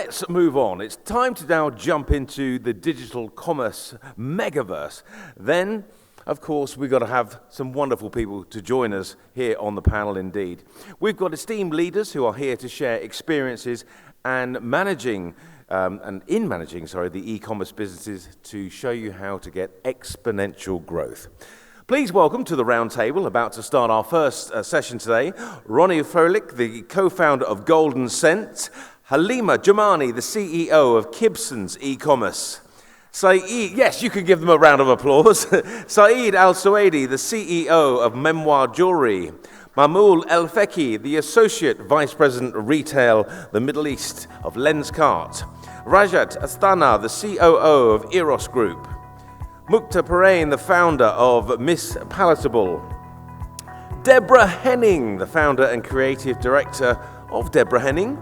let's move on. It's time to now jump into the digital commerce megaverse. Then, of course, we've got to have some wonderful people to join us here on the panel indeed. We've got esteemed leaders who are here to share experiences and managing the e-commerce businesses to show you how to get exponential growth. Please welcome to the round table, about to start our first session today, Ronnie Froelich, the co-founder of Golden Scent, Halima Jamani, the CEO of Kibson's e-commerce, Saeed, yes, you can give them a round of applause, Saeed Al-Suwaidi, the CEO of Memoir Jewelry, Mamoul El-Feki, the Associate Vice President of Retail, the Middle East of Lenskart, Rajat Astana, the COO of Eros Group, Mukta Parain, the founder of Miss Palatable, Deborah Henning, the founder and creative director of Deborah Henning,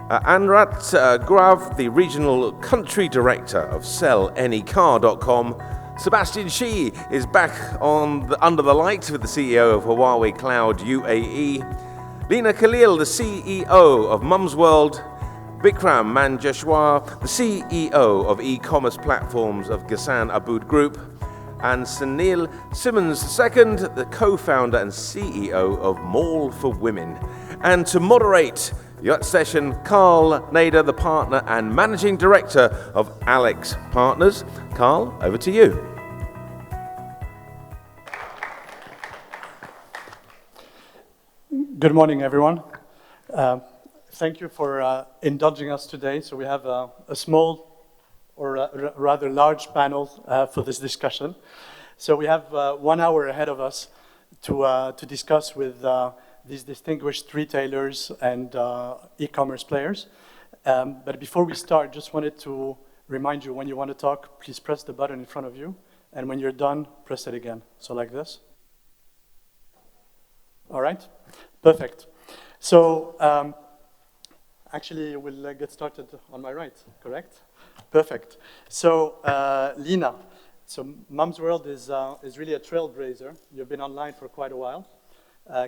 Anrat Grav, the regional country director of SellAnyCar.com, Sebastian Shi is back under the light with the CEO of Huaewi Cloud UAE, Lina Khalil, the CEO of Mum's World, Bikram Manjeshwar, the CEO of e-commerce platforms of Ghassan Abood Group, and Sunil Simmons II, the co-founder and CEO of Mall for Women. And to moderate the session, Carl Nader, the partner and managing director of Alex Partners. Carl, over to you. Good morning, everyone. Thank you for indulging us today. So we have a small or a rather large panel for this discussion. So we have 1 hour ahead of us to discuss with these distinguished retailers and e-commerce players. But before we start, just wanted to remind you, when you want to talk, please press the button in front of you. And when you're done, press it again. So like this. All right? Perfect. So actually, we'll get started on my right, correct? Perfect. So Lina, so Mum's World is really a trailblazer. You've been online for quite a while.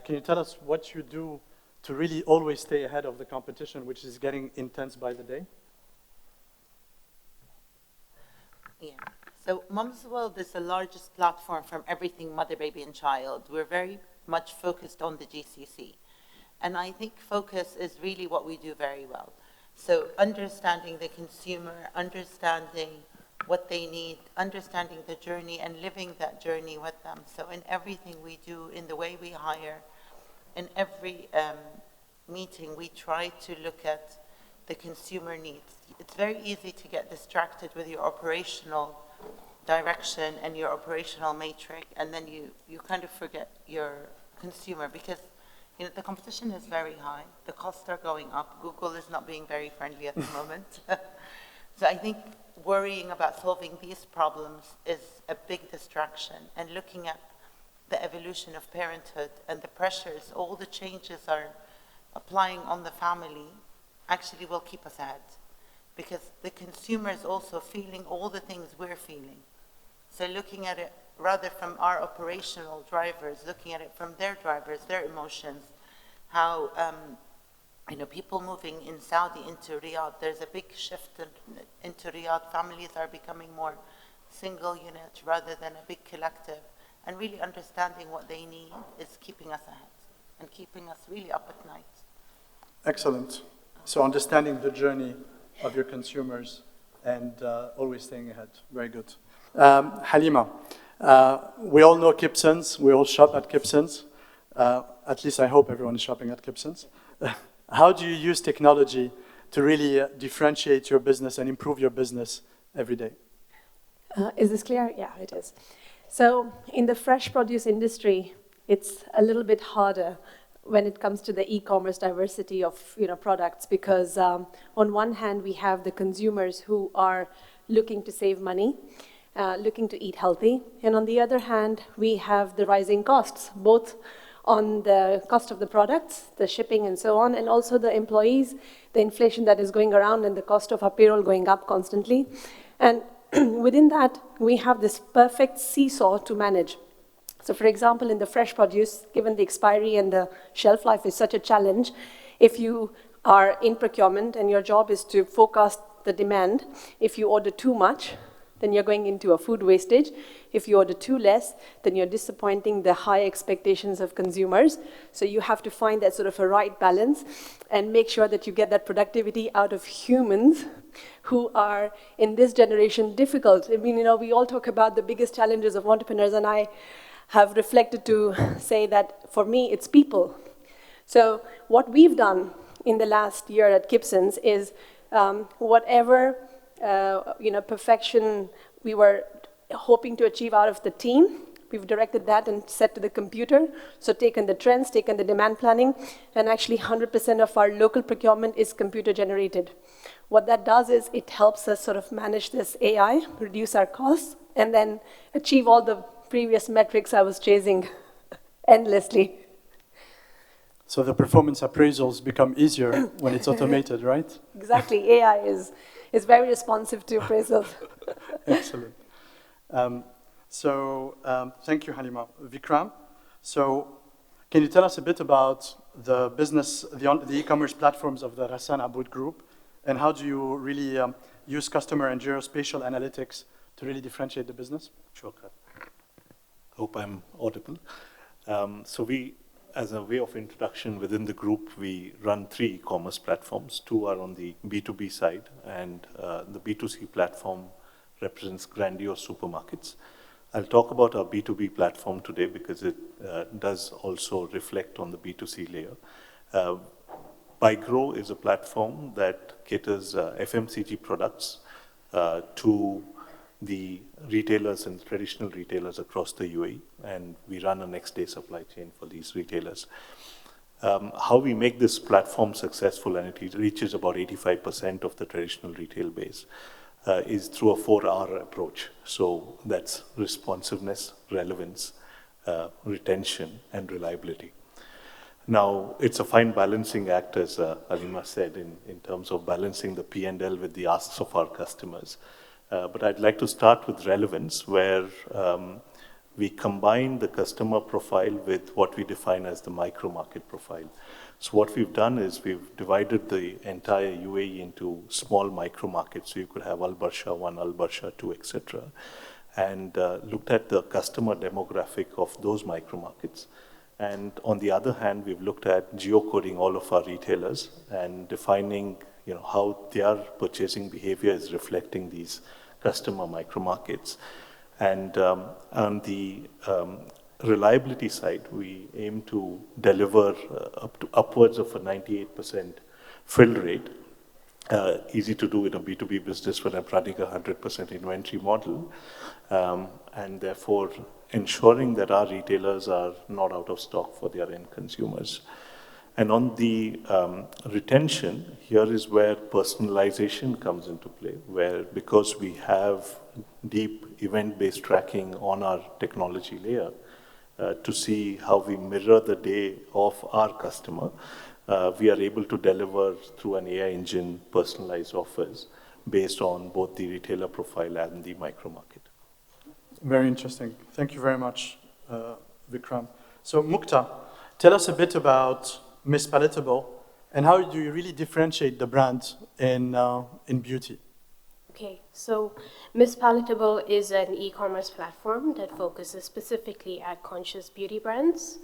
Can you tell us what you do to really always stay ahead of the competition, which is getting intense by the day? Yeah. So Mum's World is the largest platform from everything mother, baby, and child. We're very much focused on the GCC. And I think focus is really what we do very well. So understanding the consumer, understanding what they need, understanding the journey and living that journey with them. So in everything we do, in the way we hire, in every meeting, we try to look at the consumer needs. It's very easy to get distracted with your operational direction and your operational matrix, and then you kind of forget your consumer, because the competition is very high. The costs are going up. Google is not being very friendly at the moment. So I think worrying about solving these problems is a big distraction, and looking at the evolution of parenthood and the pressures, all the changes are applying on the family, actually will keep us ahead, because the consumer is also feeling all the things we're feeling. So looking at it rather from our operational drivers, looking at it from their drivers, their emotions, how people moving in Saudi into Riyadh, there's a big shift into Riyadh. Families are becoming more single units rather than a big collective, and really understanding what they need is keeping us ahead and keeping us really up at night. Excellent. So understanding the journey of your consumers and always staying ahead. Very good. Halima, we all know Kibson's. We all shop at Kibson's. At least I hope everyone is shopping at Kibson's. How do you use technology to really differentiate your business and improve your business every day? Is this clear? Yeah, it is. So in the fresh produce industry, it's a little bit harder when it comes to the e-commerce diversity of products, because on one hand, we have the consumers who are looking to save money, looking to eat healthy. And on the other hand, we have the rising costs, both on the cost of the products, the shipping and so on, and also the employees, the inflation that is going around and the cost of our payroll going up constantly. And within that, we have this perfect seesaw to manage. So for example, in the fresh produce, given the expiry and the shelf life is such a challenge, if you are in procurement, and your job is to forecast the demand. If you order too much, then you're going into a food wastage. If you order too less, then you're disappointing the high expectations of consumers. So you have to find that sort of a right balance and make sure that you get that productivity out of humans who are, in this generation, difficult. I mean, we all talk about the biggest challenges of entrepreneurs, and I have reflected to say that for me, it's people. So what we've done in the last year at Gibson's is whatever perfection we were hoping to achieve out of the team, we've directed that and set to the computer. So taken the trends, taken the demand planning, and actually 100% of our local procurement is computer generated. What that does is it helps us sort of manage this AI, reduce our costs, and then achieve all the previous metrics I was chasing endlessly. So the performance appraisals become easier when it's automated, right? Exactly. AI is very responsive to appraisals. Excellent. Thank you, Halima. Vikram, so can you tell us a bit about the business, the e-commerce platforms of the Ghassan Aboud Group, and how do you really use customer and geospatial analytics to really differentiate the business? Sure. Hope I'm audible. As a way of introduction within the group, we run 3 e-commerce platforms. 2 are on the B2B side, and the B2C platform represents grandiose supermarkets. I'll talk about our B2B platform today because it does also reflect on the B2C layer. BuyGrow is a platform that caters FMCG products to the retailers and traditional retailers across the UAE, and we run a next day supply chain for these retailers. How we make this platform successful, and it reaches about 85% of the traditional retail base, is through a 4R approach. So that's responsiveness, relevance, retention, and reliability. Now, it's a fine balancing act, as Halima said, in terms of balancing the P&L with the asks of our customers. But I'd like to start with relevance, where we combine the customer profile with what we define as the micro market profile. So what we've done is we've divided the entire UAE into small micro markets. So you could have Al Barsha 1, Al Barsha 2, etc. And looked at the customer demographic of those micro markets. And on the other hand, we've looked at geocoding all of our retailers and defining how their purchasing behavior is reflecting these customer micro markets. And on the reliability side, we aim to deliver upwards of a 98% fill rate. Easy to do in a B2B business when I'm running a 100% inventory model, and therefore ensuring that our retailers are not out of stock for their end consumers. And on the retention, here is where personalization comes into play, where because we have deep event-based tracking on our technology layer to see how we mirror the day of our customer, we are able to deliver through an AI engine personalized offers based on both the retailer profile and the micro market. Very interesting. Thank you very much, Vikram. So Mukta, tell us a bit about Miss Palatable and how do you really differentiate the brand in beauty? Okay, so Miss Palatable is an e-commerce platform that focuses specifically at conscious beauty brands.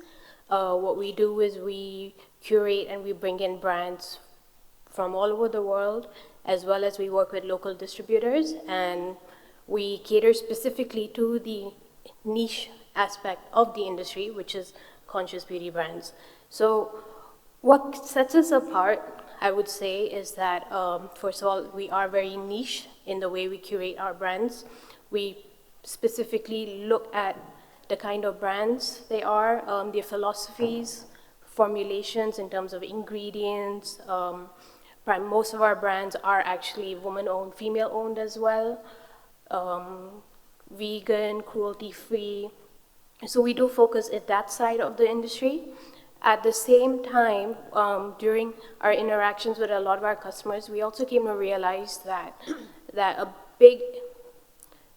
What we do is we curate and we bring in brands from all over the world, as well as we work with local distributors, and we cater specifically to the niche aspect of the industry, which is conscious beauty brands. So what sets us apart, I would say, is that, first of all, we are very niche in the way we curate our brands. We specifically look at the kind of brands they are, their philosophies, formulations in terms of ingredients. Most of our brands are actually woman-owned, female-owned as well, vegan, cruelty-free. So we do focus at that side of the industry. At the same time, during our interactions with a lot of our customers, we also came to realize that a big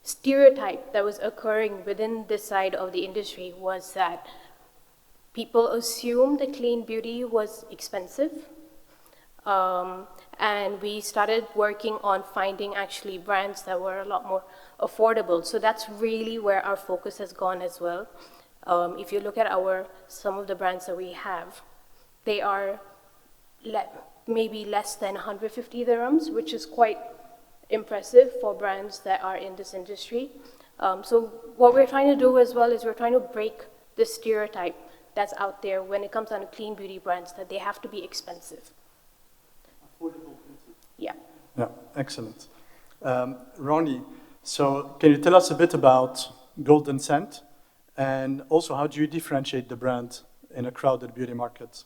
stereotype that was occurring within this side of the industry was that people assumed that clean beauty was expensive. And we started working on finding actually brands that were a lot more affordable. So that's really where our focus has gone as well. If you look at some of the brands that we have, they are maybe less than 150 dirhams, which is quite impressive for brands that are in this industry. So what we're trying to do as well is we're trying to break the stereotype that's out there when it comes down to clean beauty brands, that they have to be expensive. Affordable. Yeah. Yeah, excellent. Ronnie, so can you tell us a bit about Golden Scent, and also how do you differentiate the brand in a crowded beauty market?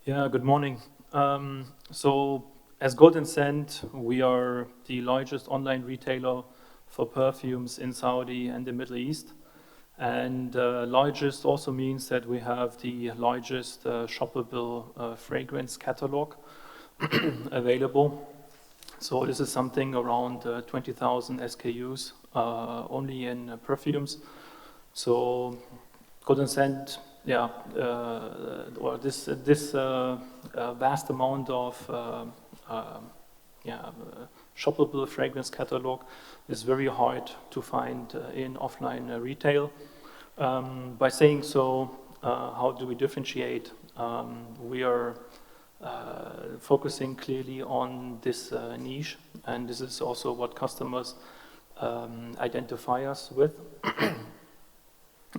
Yeah, good morning. So as Golden Scent, we are the largest online retailer for perfumes in Saudi and the Middle East. And largest also means that we have the largest shoppable fragrance catalog available. So this is something around 20,000 SKUs only in perfumes. So Golden Scent, yeah, or this vast amount of shoppable fragrance catalog is very hard to find in offline retail. By saying so, how do we differentiate? We are focusing clearly on this niche, and this is also what customers identify us with.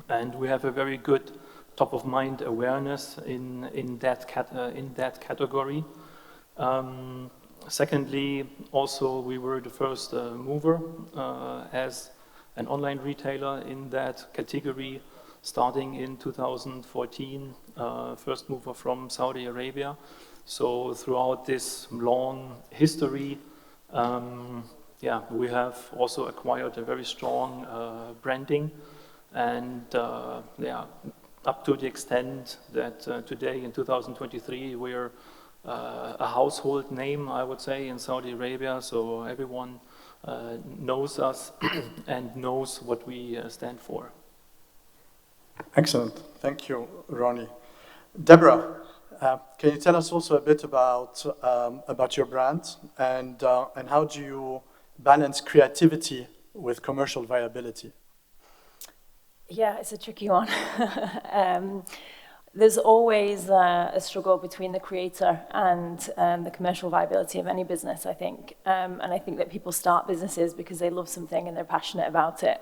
And we have a very good top-of-mind awareness in that category. Secondly, also we were the first mover as an online retailer in that category, starting in 2014, first mover from Saudi Arabia. So throughout this long history, we have also acquired a very strong branding, and up to the extent that today in 2023 we're a household name, I would say, in Saudi Arabia. So everyone knows us and knows what we stand for. Excellent. Thank you, Ronnie. Deborah, can you tell us also a bit about your brand, and how do you balance creativity with commercial viability? Yeah, it's a tricky one. There's always a struggle between the creator and the commercial viability of any business, I think. And I think that people start businesses because they love something and they're passionate about it.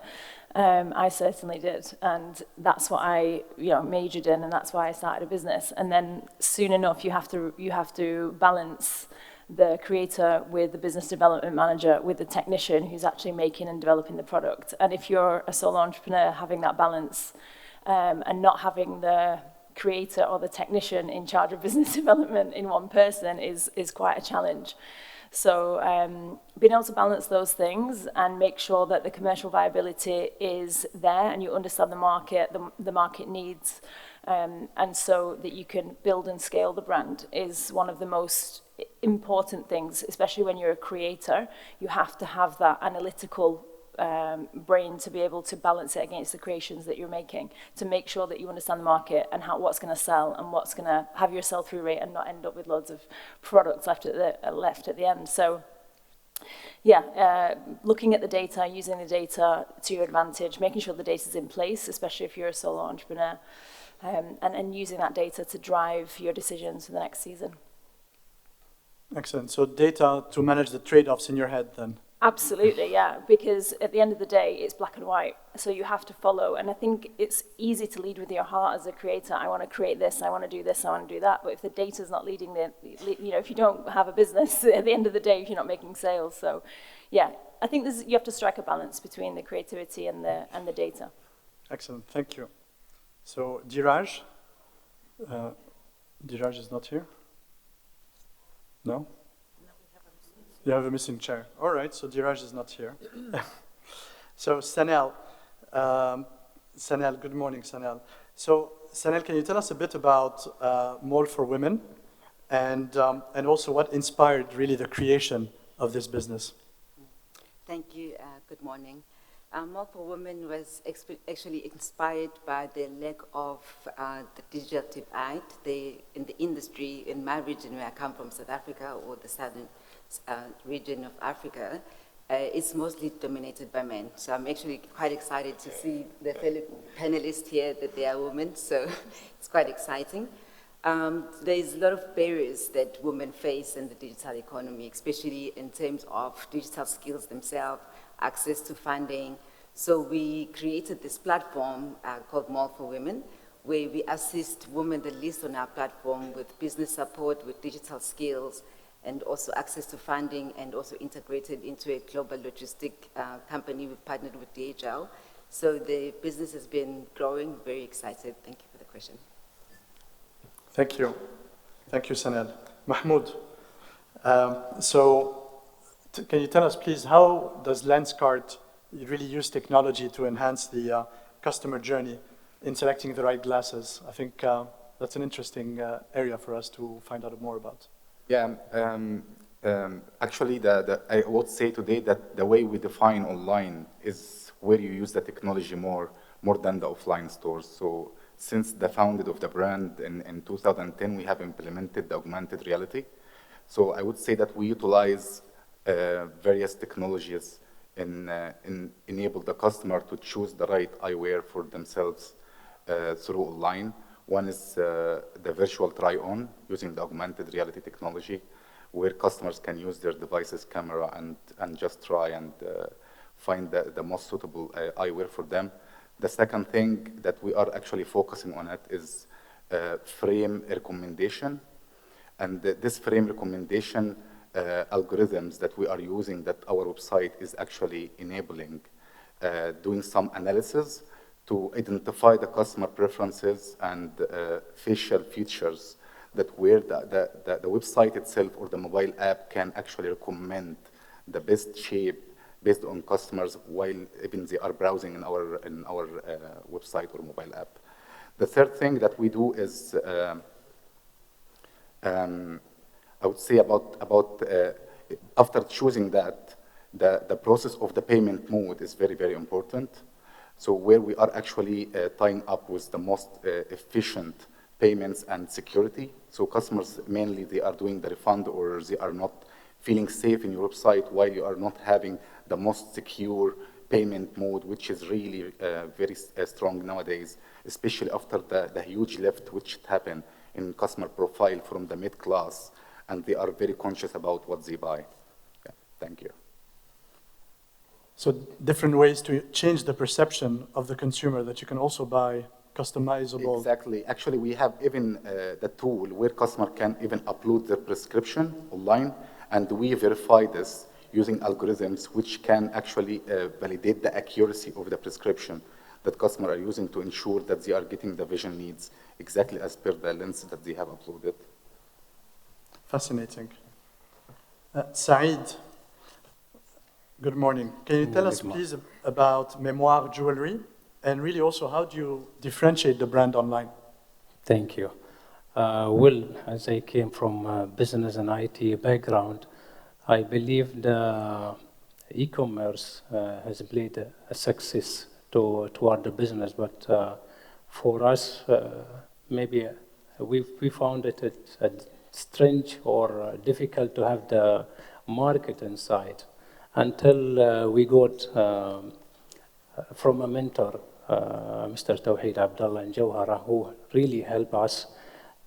I certainly did, and that's what I majored in, and that's why I started a business. And then soon enough, you have to balance the creator with the business development manager, with the technician who's actually making and developing the product. And if you're a solo entrepreneur, having that balance and not having the creator or the technician in charge of business development in one person is quite a challenge. So being able to balance those things and make sure that the commercial viability is there and you understand the market needs, and so that you can build and scale the brand is one of the most important things, especially when you're a creator. You have to have that analytical brain to be able to balance it against the creations that you're making, to make sure that you understand the market and what's going to sell and what's going to have your sell-through rate and not end up with loads of products left at the end. So looking at the data, using the data to your advantage, making sure the data's in place, especially if you're a solo entrepreneur, and using that data to drive your decisions for the next season. Excellent. So data to manage the trade-offs in your head then? Absolutely, yeah, because at the end of the day, it's black and white, so you have to follow. And I think it's easy to lead with your heart as a creator. I want to create this, I want to do this, I want to do that. But if the data's not leading, if you don't have a business, at the end of the day, if you're not making sales. So, yeah, I think you have to strike a balance between the creativity and the data. Excellent, thank you. So, Dhiraj? Dhiraj is not here? No? You have a missing chair. All right, so Dhiraj is not here. So Sanel, good morning, Sanel. So Sanel, can you tell us a bit about Mall for Women, and also what inspired really the creation of this business? Thank you. Good morning. More for Women was actually inspired by the lack of the digital divide. In the industry, in my region where I come from, South Africa, or the southern region of Africa, it's mostly dominated by men. So I'm actually quite excited to see the fellow panelists here that they are women, so it's quite exciting. There's a lot of barriers that women face in the digital economy, especially in terms of digital skills themselves, access to funding. So we created this platform called More for Women, where we assist women that list on our platform with business support, with digital skills, and also access to funding, and also integrated into a global logistic company. We've partnered with DHL. So the business has been growing, very excited. Thank you for the question. Thank you. Thank you, Sanel. Mahmoud, can you tell us, please, how does Lenskart really use technology to enhance the customer journey in selecting the right glasses? I think that's an interesting area for us to find out more about. Yeah, actually, I would say today that the way we define online is where you use the technology more than the offline stores. So since the founding of the brand in 2010, we have implemented the augmented reality. So I would say that we utilize various technologies in enable the customer to choose the right eyewear for themselves through online. One is the virtual try-on using the augmented reality technology, where customers can use their device's camera and just try and find the most suitable eyewear for them. The second thing that we are actually focusing on it is frame recommendation. And this frame recommendation algorithms that we are using, that our website is actually enabling, doing some analysis to identify the customer preferences and facial features that where the website itself or the mobile app can actually recommend the best shape based on customers while even they are browsing in our website or mobile app. The third thing that we do is I would say about after choosing that, the process of the payment mode is very, very important. So where we are actually tying up with the most efficient payments and security. So customers, mainly, they are doing the refund or they are not feeling safe in your website while you are not having the most secure payment mode, which is really very strong nowadays, especially after the huge lift which happened in customer profile from the mid-class, and they are very conscious about what they buy. Yeah, thank you. So different ways to change the perception of the consumer that you can also buy customizable. Exactly. Actually, we have even the tool where customer can even upload their prescription online, and we verify this using algorithms which can actually validate the accuracy of the prescription that customers are using to ensure that they are getting the vision needs exactly as per the lens that they have uploaded. Fascinating. Saeed, good morning. Can you tell us, please, about Memoir Jewelry, and really also how do you differentiate the brand online? Thank you. Well, as I came from a business and IT background, I believe the e-commerce has played a success toward the business, but for us, maybe we found it strange or difficult to have the market inside until we got from a mentor, Mr. Tawheed Abdullah and Jawhara, who really helped us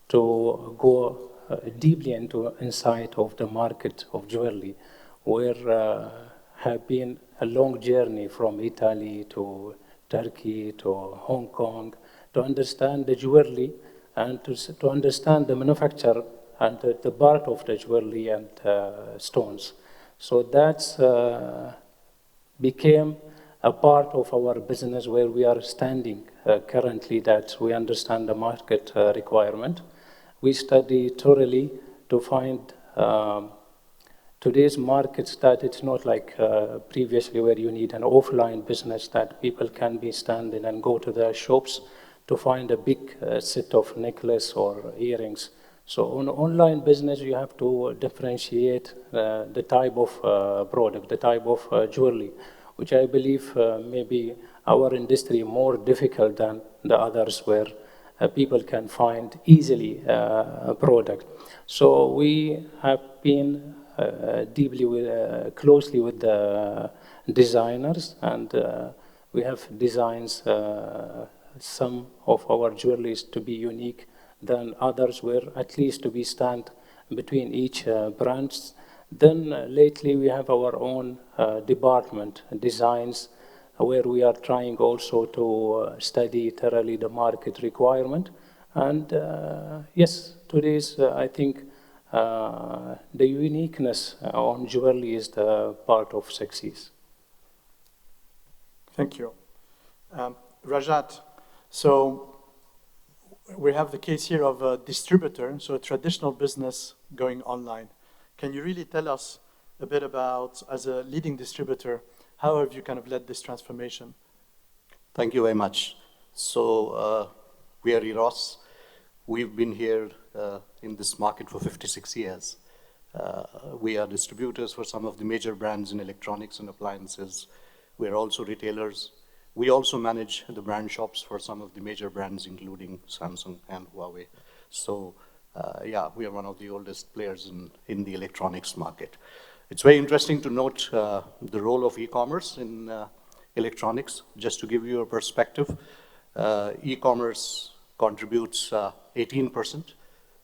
to go deeply into insight of the market of jewelry, where have been a long journey from Italy to Turkey to Hong Kong to understand the jewelry and to understand the manufacture and the part of the jewelry and stones. So that's became a part of our business where we are standing currently, that we understand the market requirement. We study thoroughly to find today's markets, that it's not like previously where you need an offline business that people can be standing and go to the shops to find a big set of necklace or earrings. So on online business, you have to differentiate the type of product, the type of jewelry, which I believe maybe our industry more difficult than the others where people can find easily a product. So we have been closely with the designers, and we have designs some of our jewelries to be unique than others, where at least to be stand between each brands. Then lately we have our own department, designs, where we are trying also to study thoroughly the market requirement. And yes, today's, I think, the uniqueness on jewelry is the part of success. Thank you. Rajat, so we have the case here of a distributor, so a traditional business going online. Can you really tell us a bit about, as a leading distributor, how have you kind of led this transformation? Thank you very much. So we are Eros. We've been here in this market for 56 years. We are distributors for some of the major brands in electronics and appliances. We are also retailers. We also manage the brand shops for some of the major brands, including Samsung and Huawei. So yeah, we are one of the oldest players in the electronics market. It's very interesting to note the role of e-commerce in electronics. Just to give you a perspective, e-commerce contributes 18%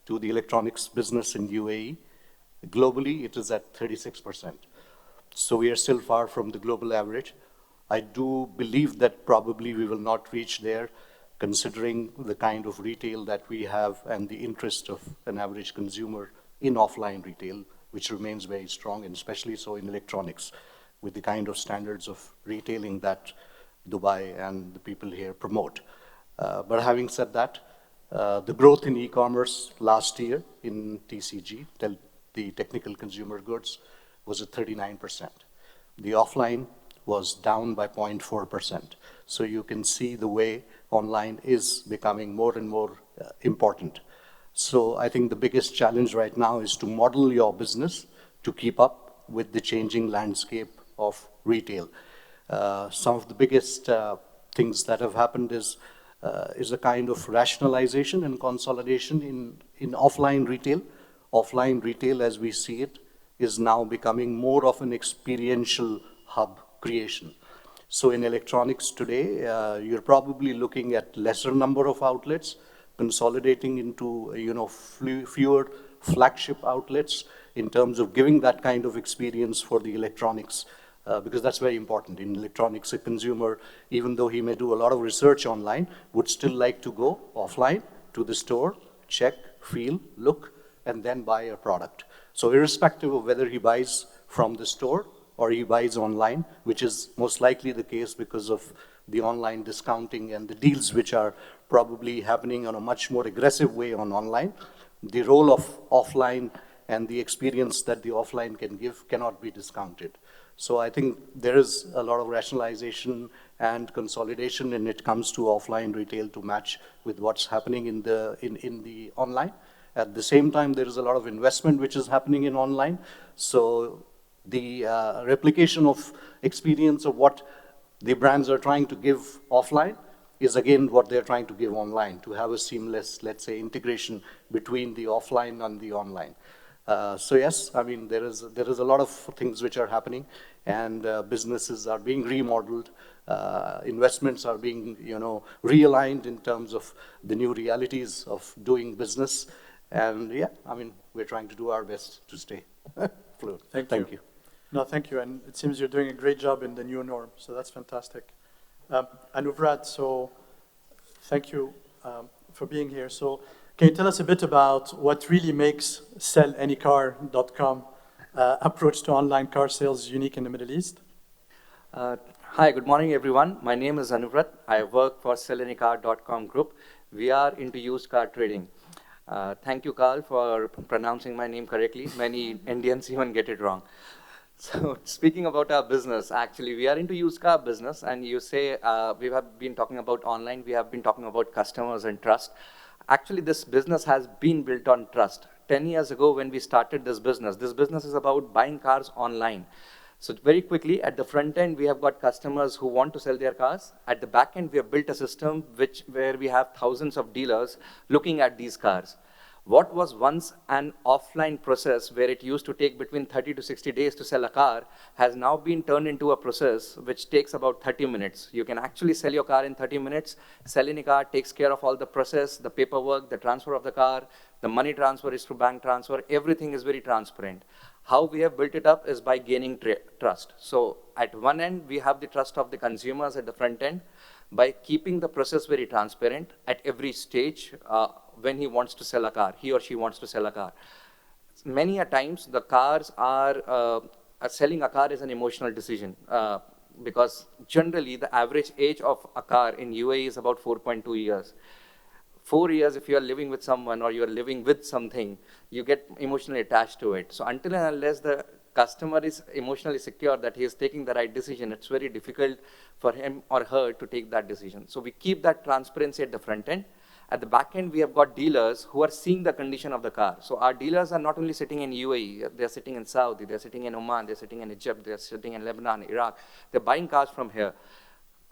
to the electronics business in UAE. Globally, it is at 36%. So we are still far from the global average. I do believe that probably we will not reach there, considering the kind of retail that we have and the interest of an average consumer in offline retail, which remains very strong, and especially so in electronics, with the kind of standards of retailing that Dubai and the people here promote. But having said that, the growth in e-commerce last year in TCG, the technical consumer goods, was at 39%. The offline was down by 0.4%. So you can see the way online is becoming more and more important. So I think the biggest challenge right now is to model your business to keep up with the changing landscape of retail. Some of the biggest things that have happened is a kind of rationalization and consolidation in offline retail. Offline retail, as we see it, is now becoming more of an experiential hub creation. So in electronics today, you're probably looking at lesser number of outlets, consolidating into fewer flagship outlets in terms of giving that kind of experience for the electronics, because that's very important. In electronics, a consumer, even though he may do a lot of research online, would still like to go offline to the store, check, feel, look, and then buy a product. So irrespective of whether he buys from the store or he buys online, which is most likely the case because of the online discounting and the deals which are probably happening on a much more aggressive way on online, the role of offline and the experience that the offline can give cannot be discounted. So I think there is a lot of rationalization and consolidation when it comes to offline retail to match with what's happening in the online. At the same time, there is a lot of investment which is happening in online. So the replication of experience of what the brands are trying to give offline is again what they're trying to give online, to have a seamless, let's say, integration between the offline and the online. So yes, I mean, there is a lot of things which are happening, and businesses are being remodeled, investments are being realigned in terms of the new realities of doing business. And yeah, I mean, we're trying to do our best to stay fluid. Thank you. No, thank you. And it seems you're doing a great job in the new norm. So that's fantastic. Anuvrat, so thank you for being here. So can you tell us a bit about what really makes sellanycar.com approach to online car sales unique in the Middle East? Hi, good morning, everyone. My name is Anuvrat. I work for sellanycar.com group. We are into used car trading. Thank you, Carl, for pronouncing my name correctly. Many Indians even get it wrong. So speaking about our business, actually, we are into used car business, and you say we have been talking about online, we have been talking about customers and trust. Actually, this business has been built on trust. 10 years ago when we started this business is about buying cars online. So very quickly, at the front end, we have got customers who want to sell their cars. At the back end, we have built a system where we have thousands of dealers looking at these cars. What was once an offline process where it used to take between 30 to 60 days to sell a car has now been turned into a process which takes about 30 minutes. You can actually sell your car in 30 minutes. Selling-a-Car takes care of all the process, the paperwork, the transfer of the car, the money transfer is through bank transfer. Everything is very transparent. How we have built it up is by gaining trust. So at one end, we have the trust of the consumers at the front end by keeping the process very transparent at every stage. When he wants to sell a car, he or she wants to sell a car. Many a times the cars are, selling a car is an emotional decision because generally the average age of a car in UAE is about 4.2 years. 4 years, if you are living with someone or you are living with something, you get emotionally attached to it. So until and unless the customer is emotionally secure that he is taking the right decision, it's very difficult for him or her to take that decision. So we keep that transparency at the front end. At the back end, we have got dealers who are seeing the condition of the car. So our dealers are not only sitting in UAE, they're sitting in Saudi, they're sitting in Oman, they're sitting in Egypt, they're sitting in Lebanon, Iraq. They're buying cars from here.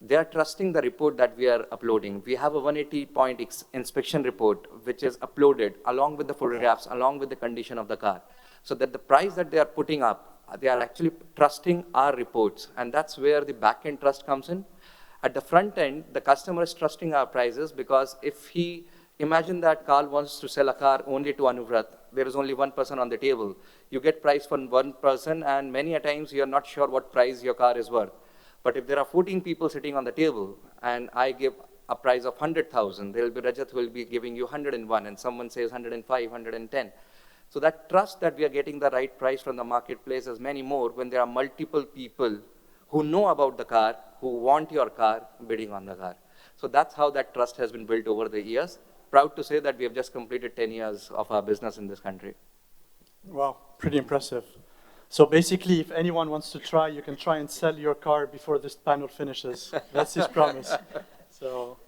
They are trusting the report that we are uploading. We have a 180-point inspection report, which is uploaded along with the photographs, along with the condition of the car. So that the price that they are putting up, they are actually trusting our reports. And that's where the back-end trust comes in. At the front end, the customer is trusting our prices because if he, imagine that Carl wants to sell a car only to Anuvrat, there is only one person on the table. You get price for one person and many a times you are not sure what price your car is worth. But if there are 14 people sitting on the table and I give a price of 100,000, there will be Rajat who will be giving you 101 and someone says 105, 110. So that trust that we are getting the right price from the marketplace is many more when there are multiple people who know about the car, who want your car, bidding on the car. So that's how that trust has been built over the years. Proud to say that we have just completed 10 years of our business in this country. Wow, pretty impressive. So basically, if anyone wants to try, you can try and sell your car before this panel finishes. That's his promise. So.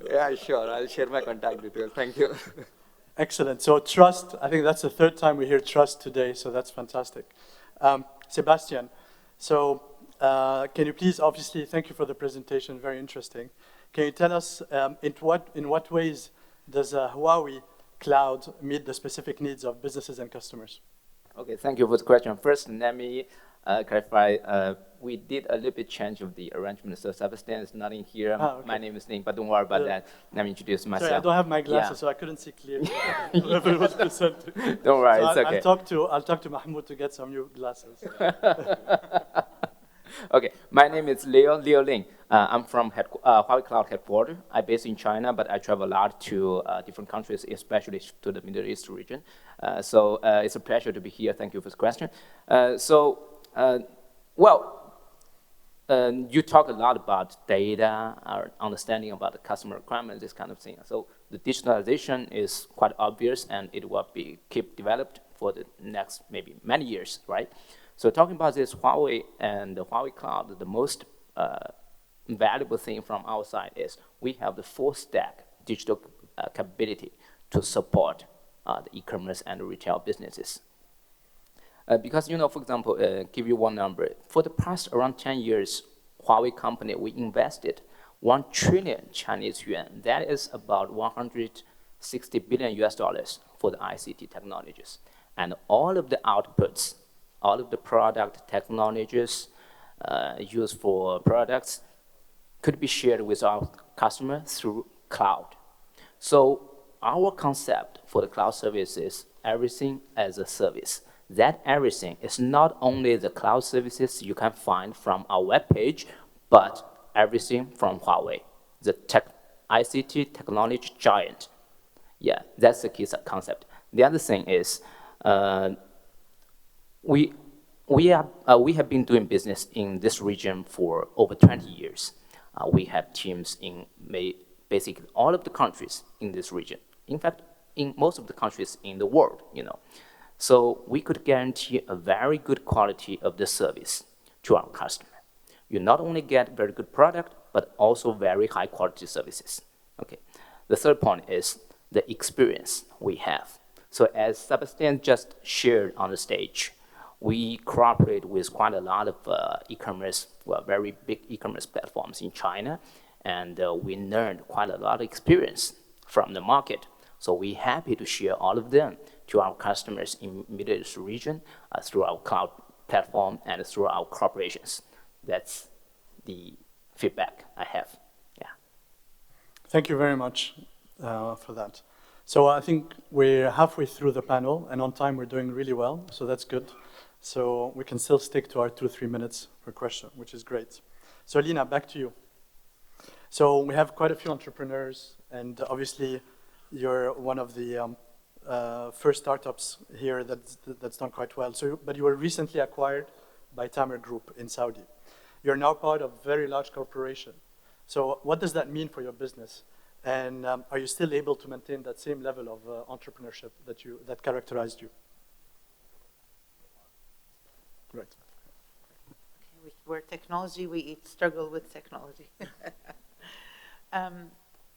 Yeah, sure. I'll share my contact details. Thank you. Excellent. So trust, I think that's the third time we hear trust today, so that's fantastic. Sebastian, so can you please, obviously, thank you for the presentation, very interesting. Can you tell us in what ways does Huawi Cloud meet the specific needs of businesses and customers? Okay, thank you for the question. First, let me clarify. We did a little bit change of the arrangement, so Sebastian is not in here. Okay. My name is Ning, but don't worry about that. Let me introduce myself. Sorry, I don't have my glasses, so I couldn't see clearly whoever was presenting. Don't worry, so it's okay. I'll talk to Mahmoud to get some new glasses. Okay, my name is Leo Ling. I'm from Huawei Cloud headquarters. I'm based in China, but I travel a lot to different countries, especially to the Middle East region. So it's a pleasure to be here. Thank you for the question. You talk a lot about data, or understanding about the customer requirements, this kind of thing. So the digitalization is quite obvious, and it will be keep developed for the next maybe many years, right? So talking about this Huawei and the Huawei Cloud, the most valuable thing from our side is we have the full stack digital capability to support the e-commerce and retail businesses. Because, for example, give you one number. For the past around 10 years, Huawei company, we invested 1 trillion Chinese yuan. That is about 160 billion US dollars for the ICT technologies. And all of the outputs, all of the product technologies used for products could be shared with our customer through cloud. So our concept for the cloud service is everything as a service. That everything is not only the cloud services you can find from our webpage, but everything from Huawei, the ICT technology giant. Yeah, that's the key concept. The other thing is we have been doing business in this region for over 20 years. We have teams in basically all of the countries in this region. In fact, in most of the countries in the world, So we could guarantee a very good quality of the service to our customer. You not only get very good product, but also very high quality services. Okay. The third point is the experience we have. So as Sebastian just shared on the stage, We cooperate with quite a lot of e-commerce, well, very big e-commerce platforms in China, and we learned quite a lot of experience from the market. So we're happy to share all of them to our customers in Middle East region through our cloud platform and through our corporations. That's the feedback I have. Yeah. Thank you very much for that. So I think we're halfway through the panel, and on time we're doing really well, so that's good. So we can still stick to our 2-3 minutes per question, which is great. So Lina, back to you. So we have quite a few entrepreneurs, and obviously you're one of the first startups here that's done quite well. So, but you were recently acquired by Tamer Group in Saudi. You're now part of a very large corporation. So what does that mean for your business? And are you still able to maintain that same level of entrepreneurship that characterized you? Right. Okay, we're technology, we struggle with technology.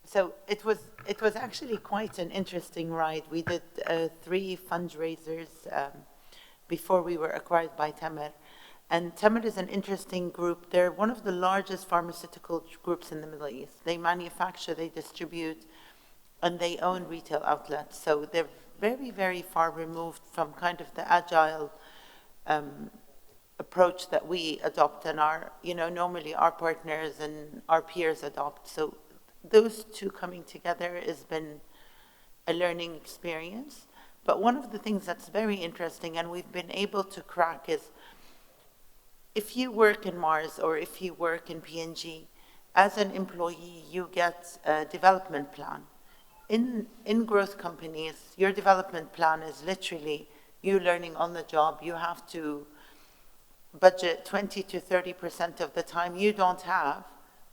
So it was actually quite an interesting ride. We did 3 fundraisers before we were acquired by Tamer. And Tamer is an interesting group. They're one of the largest pharmaceutical groups in the Middle East. They manufacture, they distribute, and they own retail outlets. So they're very, very far removed from kind of the agile approach that we adopt and normally our partners and our peers adopt. So those two coming together has been a learning experience. But one of the things that's very interesting and we've been able to crack is if you work in Mars or if you work in P&G, as an employee, you get a development plan. In growth companies, your development plan is literally you learning on the job. You have to budget 20 to 30% of the time you don't have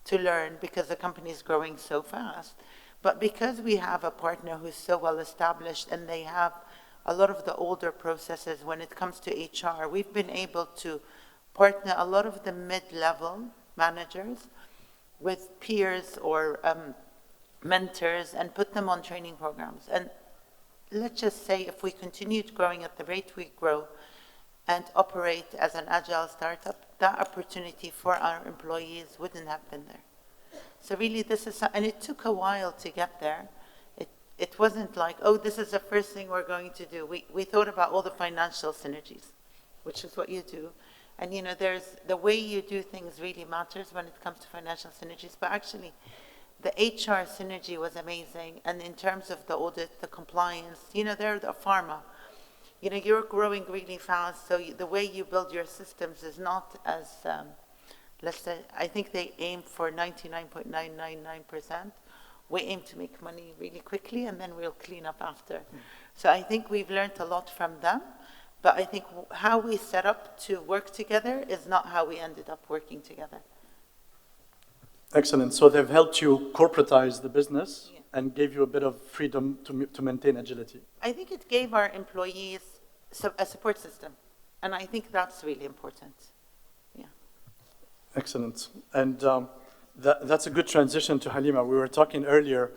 to learn because the company is growing so fast. But because we have a partner who's so well established and they have a lot of the older processes when it comes to HR, we've been able to partner a lot of the mid-level managers with peers or mentors and put them on training programs. And let's just say if we continued growing at the rate we grow and operate as an agile startup, that opportunity for our employees wouldn't have been there. So really and it took a while to get there. It wasn't like, oh, this is the first thing we're going to do. We thought about all the financial synergies, which is what you do. And there's the way you do things really matters when it comes to financial synergies, but actually the HR synergy was amazing. And in terms of the audit, the compliance, they're the pharma. You're growing really fast, so the way you build your systems is not as, let's say, I think they aim for 99.999%. We aim to make money really quickly, and then we'll clean up after. So I think we've learned a lot from them, but I think how we set up to work together is not how we ended up working together. Excellent. So they've helped you corporatize the business and gave you a bit of freedom to maintain agility. I think it gave our employees a support system, and I think that's really important. Yeah. Excellent. And that's a good transition to Halima. We were talking earlier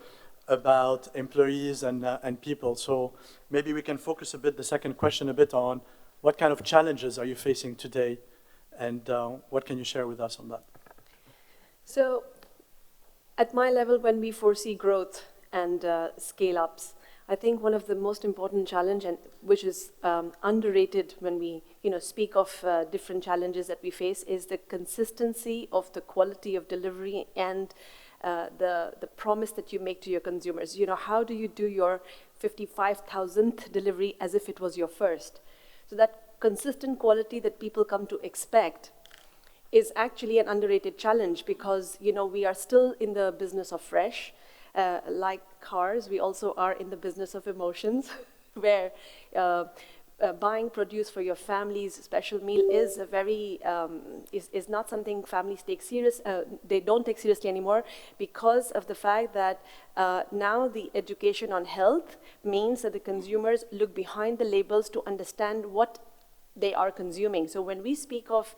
about employees and people, so maybe we can focus the second question a bit on what kind of challenges are you facing today, and what can you share with us on that? So at my level, when we foresee growth and scale-ups, I think one of the most important challenge, and which is underrated when we speak of different challenges that we face, is the consistency of the quality of delivery and the promise that you make to your consumers. How do you do your 55,000th delivery as if it was your first? So that consistent quality that people come to expect is actually an underrated challenge because, we are still in the business of fresh. Like cars, we also are in the business of emotions, where buying produce for your family's special meal is a very is not something families take serious. They don't take seriously anymore because of the fact that now the education on health means that the consumers look behind the labels to understand what they are consuming. So when we speak of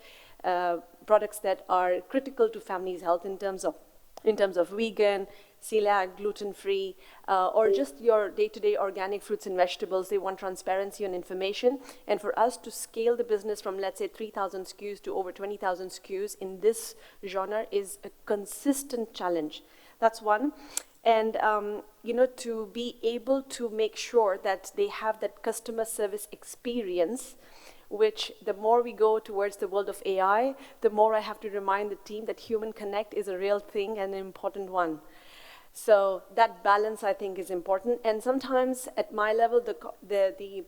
products that are critical to families' health in terms of vegan, celiac, gluten-free, or just your day-to-day organic fruits and vegetables. They want transparency on information. And for us to scale the business from, let's say, 3,000 SKUs to over 20,000 SKUs in this genre is a consistent challenge. That's one. And, to be able to make sure that they have that customer service experience, which the more we go towards the world of AI, the more I have to remind the team that human connect is a real thing and an important one. So that balance, I think, is important. And sometimes at my level, the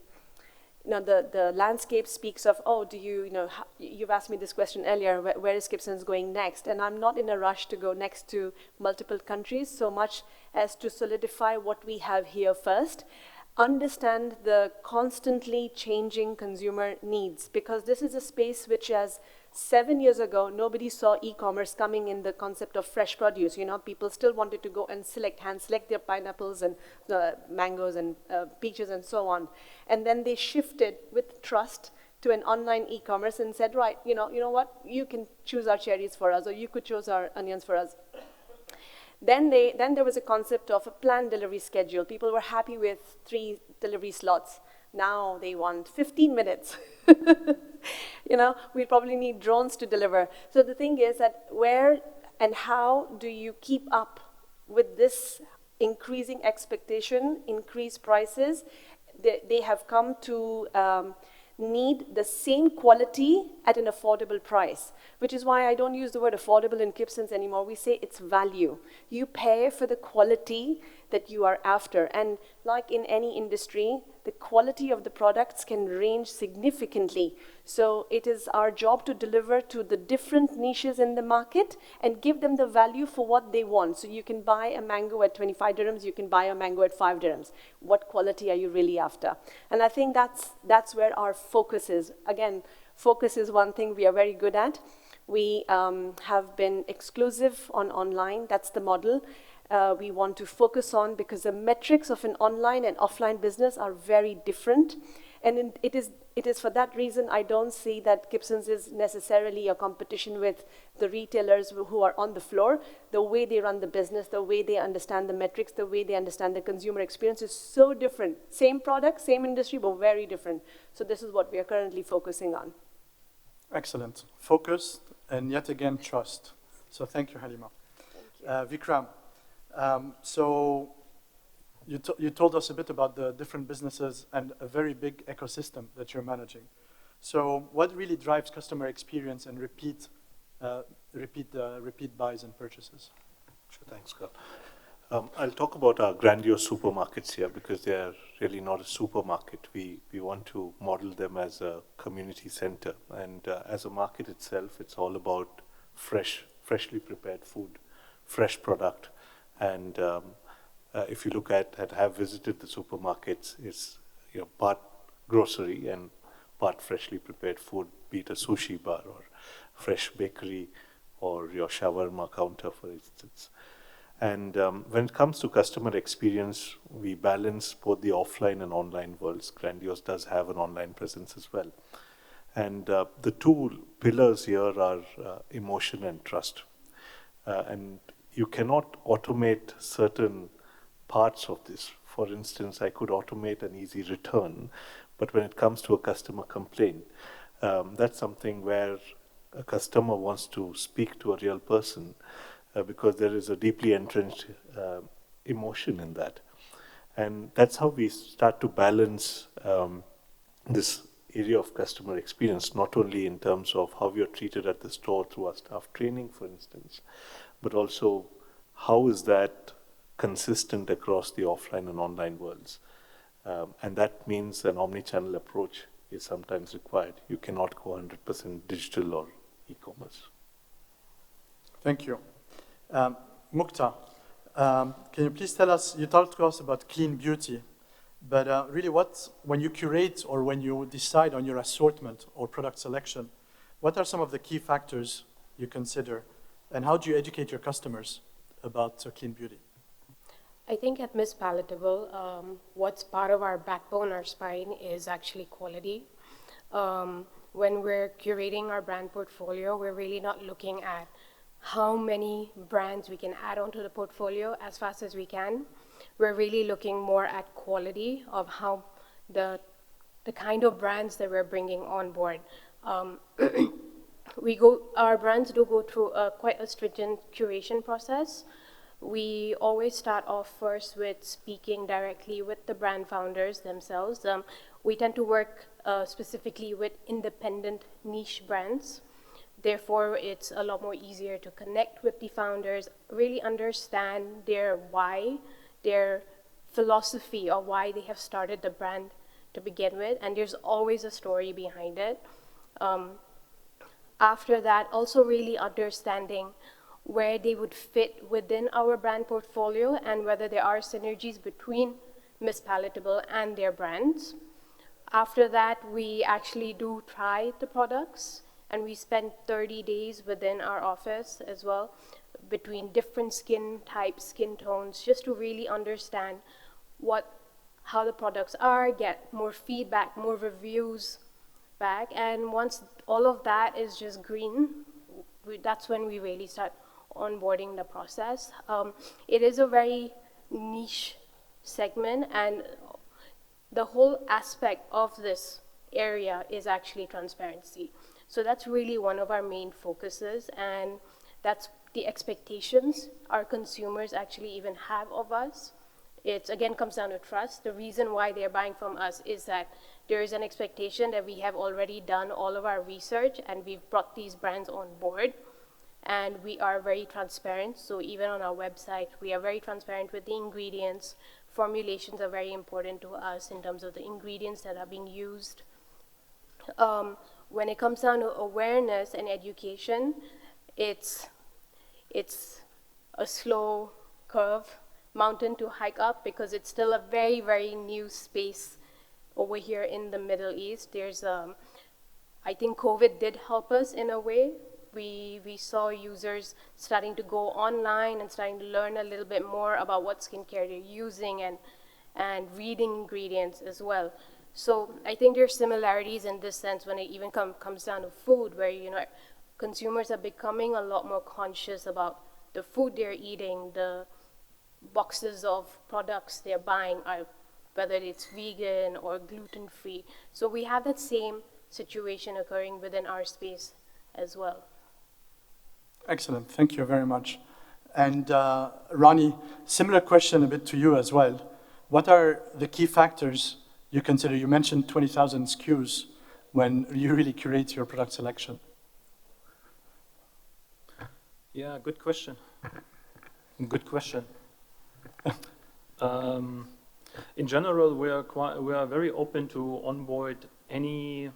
landscape speaks of, oh, you've asked me this question earlier, where is Gibson's going next? And I'm not in a rush to go next to multiple countries so much as to solidify what we have here first, understand the constantly changing consumer needs, because this is a space which, as 7 years ago, nobody saw e-commerce coming in the concept of fresh produce. People still wanted to go and hand select their pineapples and mangoes and peaches and so on. And then they shifted with trust to an online e-commerce and said, right, you know what, you can choose our cherries for us, or you could choose our onions for us. Then there was a concept of a planned delivery schedule. People were happy with 3 delivery slots. Now they want 15 minutes. We probably need drones to deliver. So the thing is that where and how do you keep up with this increasing expectation, increased prices? They have come to need the same quality at an affordable price, which is why I don't use the word affordable in Gibson's anymore. We say it's value. You pay for the quality that you are after. And like in any industry, the quality of the products can range significantly. So it is our job to deliver to the different niches in the market and give them the value for what they want. So you can buy a mango at 25 dirhams, you can buy a mango at 5 dirhams. What quality are you really after? And I think that's where our focus is. Again, focus is one thing we are very good at. We have been exclusive on online. That's the model. We want to focus on, because the metrics of an online and offline business are very different. And it is for that reason I don't see that Gibson's is necessarily a competition with the retailers who are on the floor. The way they run the business, the way they understand the metrics, the way they understand the consumer experience is so different. Same product, same industry, but very different. So this is what we are currently focusing on. Excellent. Focus and yet again trust. So thank you, Halima. Thank you. Vikram. So you told us a bit about the different businesses and a very big ecosystem that you're managing. So what really drives customer experience and repeat buys and purchases? Sure, thanks, Carl. I'll talk about our grandiose supermarkets here, because they are really not a supermarket. We want to model them as a community center. And as a market itself, it's all about freshly prepared food, fresh product. And if you look at have visited the supermarkets, it's part grocery and part freshly prepared food, be it a sushi bar or fresh bakery or your shawarma counter, for instance. And when it comes to customer experience, we balance both the offline and online worlds. Grandiose does have an online presence as well. And the two pillars here are emotion and trust. And you cannot automate certain parts of this. For instance, I could automate an easy return, but when it comes to a customer complaint, that's something where a customer wants to speak to a real person, because there is a deeply entrenched emotion in that. And that's how we start to balance this area of customer experience, not only in terms of how you're treated at the store through our staff training, for instance, but also how is that consistent across the offline and online worlds. And that means an omni-channel approach is sometimes required. You cannot go 100% digital or e-commerce. Thank you. Mukta, can you please tell us, you talked to us about clean beauty, but really when you curate or when you decide on your assortment or product selection, what are some of the key factors you consider, and how do you educate your customers about clean beauty? I think at Miss Palatable, what's part of our backbone, our spine, is actually quality. When we're curating our brand portfolio, we're really not looking at how many brands we can add onto the portfolio as fast as we can. We're really looking more at quality of how the kind of brands that we're bringing on board. Our brands do go through quite a stringent curation process. We always start off first with speaking directly with the brand founders themselves. We tend to work specifically with independent niche brands. Therefore, it's a lot more easier to connect with the founders, really understand their why, their philosophy of why they have started the brand to begin with, and there's always a story behind it. After that, also really understanding where they would fit within our brand portfolio and whether there are synergies between Miss Palatable and their brands. After that, we actually do try the products, and we spend 30 days within our office as well, between different skin types, skin tones, just to really understand how the products are, get more feedback, more reviews back. And once all of that is just green, that's when we really start onboarding the process. It is a very niche segment, and the whole aspect of this area is actually transparency. So that's really one of our main focuses, and that's the expectations our consumers actually even have of us. It again comes down to trust. The reason why they're buying from us is that there is an expectation that we have already done all of our research and we've brought these brands on board, and we are very transparent. So even on our website, we are very transparent with the ingredients. Formulations are very important to us in terms of the ingredients that are being used. When it comes down to awareness and education, it's a slow curve, mountain to hike up, because it's still a very, very new space over here in the Middle East. I think COVID did help us in a way. We saw users starting to go online and starting to learn a little bit more about what skincare they're using and reading ingredients as well. So I think there's similarities in this sense when it even comes down to food, where consumers are becoming a lot more conscious about the food they're eating, the boxes of products they're buying, whether it's vegan or gluten-free. So we have that same situation occurring within our space as well. Excellent, thank you very much. And Ronnie, similar question a bit to you as well. What are the key factors you consider? You mentioned 20,000 SKUs when you really curate your product selection. Yeah, good question. Good question. In general, we are very open to onboard any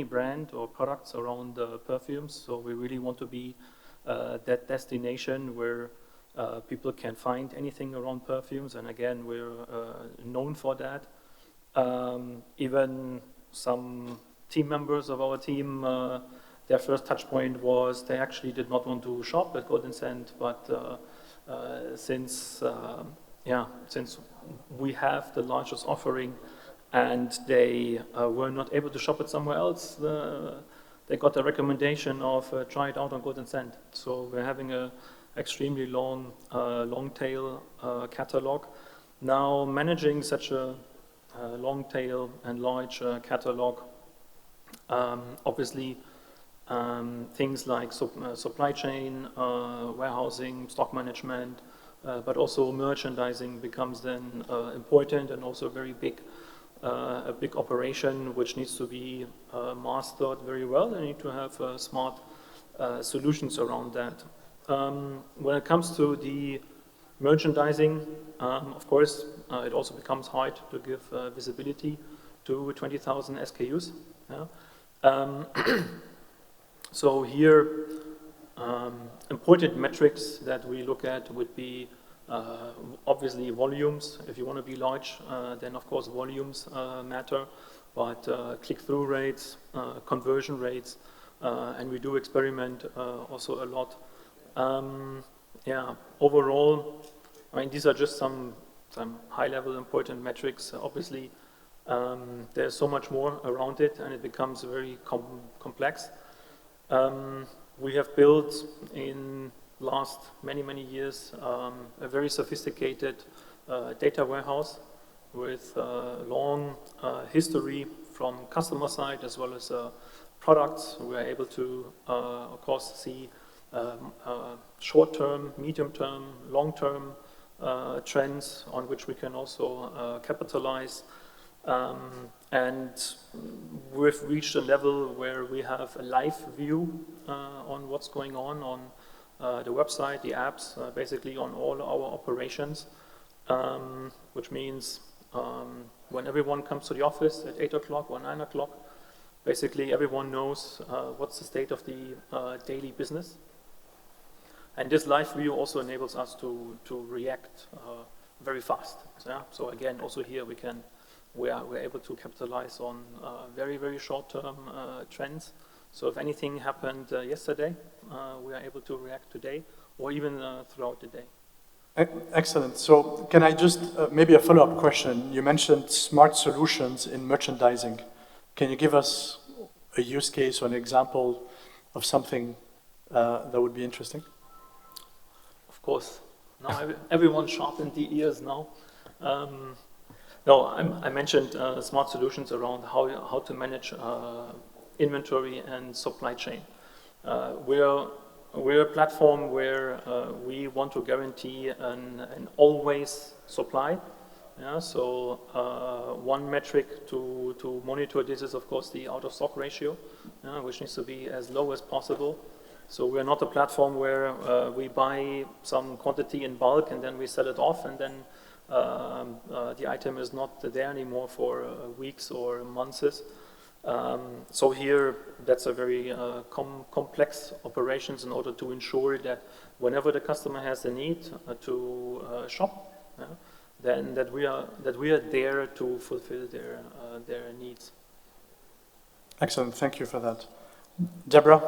brand or products around perfumes. So we really want to be that destination where people can find anything around perfumes. And again, we're known for that. Even some team members of our team, their first touch point was they actually did not want to shop at Golden Scent, but since we have the largest offering and they were not able to shop it somewhere else, they got a recommendation of try it out on Golden Scent. So we're having a extremely long tail catalog. Now managing such a long tail and large catalog, obviously things like supply chain, warehousing, stock management, but also merchandising becomes then important, and also a big operation which needs to be mastered very well. You need to have smart solutions around that. When it comes to the merchandising, of course, it also becomes hard to give visibility to 20,000 SKUs. Yeah? So here, important metrics that we look at would be obviously volumes. If you want to be large, then of course volumes matter, but click-through rates, conversion rates, and we do experiment also a lot. Yeah, overall, I mean, these are just some high-level important metrics. Obviously, there's so much more around it, and it becomes very complex. We have built in last many, many years, a very sophisticated data warehouse with long history from customer side as well as products. We are able to, of course, see short-term, medium-term, long-term trends on which we can also capitalize. And we've reached a level where we have a live view on what's going on the website, the apps, basically on all our operations, which means when everyone comes to the office at 8 o'clock or 9 o'clock, basically everyone knows what's the state of the daily business. And this live view also enables us to react very fast. Yeah? So again, also here we're able to capitalize on very, very short-term trends. So if anything happened yesterday, we are able to react today or even throughout the day. Excellent. So can I just, maybe a follow-up question. You mentioned smart solutions in merchandising. Can you give us a use case or an example of something that would be interesting? Of course. Now everyone sharpened the ears now. No, I mentioned smart solutions around how to manage inventory and supply chain. We're a platform where we want to guarantee an always supply. Yeah, so one metric to monitor this is, of course, the out-of-stock ratio, which needs to be as low as possible. So we're not a platform where we buy some quantity in bulk and then we sell it off and then the item is not there anymore for weeks or months. So here, that's a very complex operations in order to ensure that whenever the customer has the need to shop, then that we are there to fulfill their needs. Excellent, thank you for that. Deborah,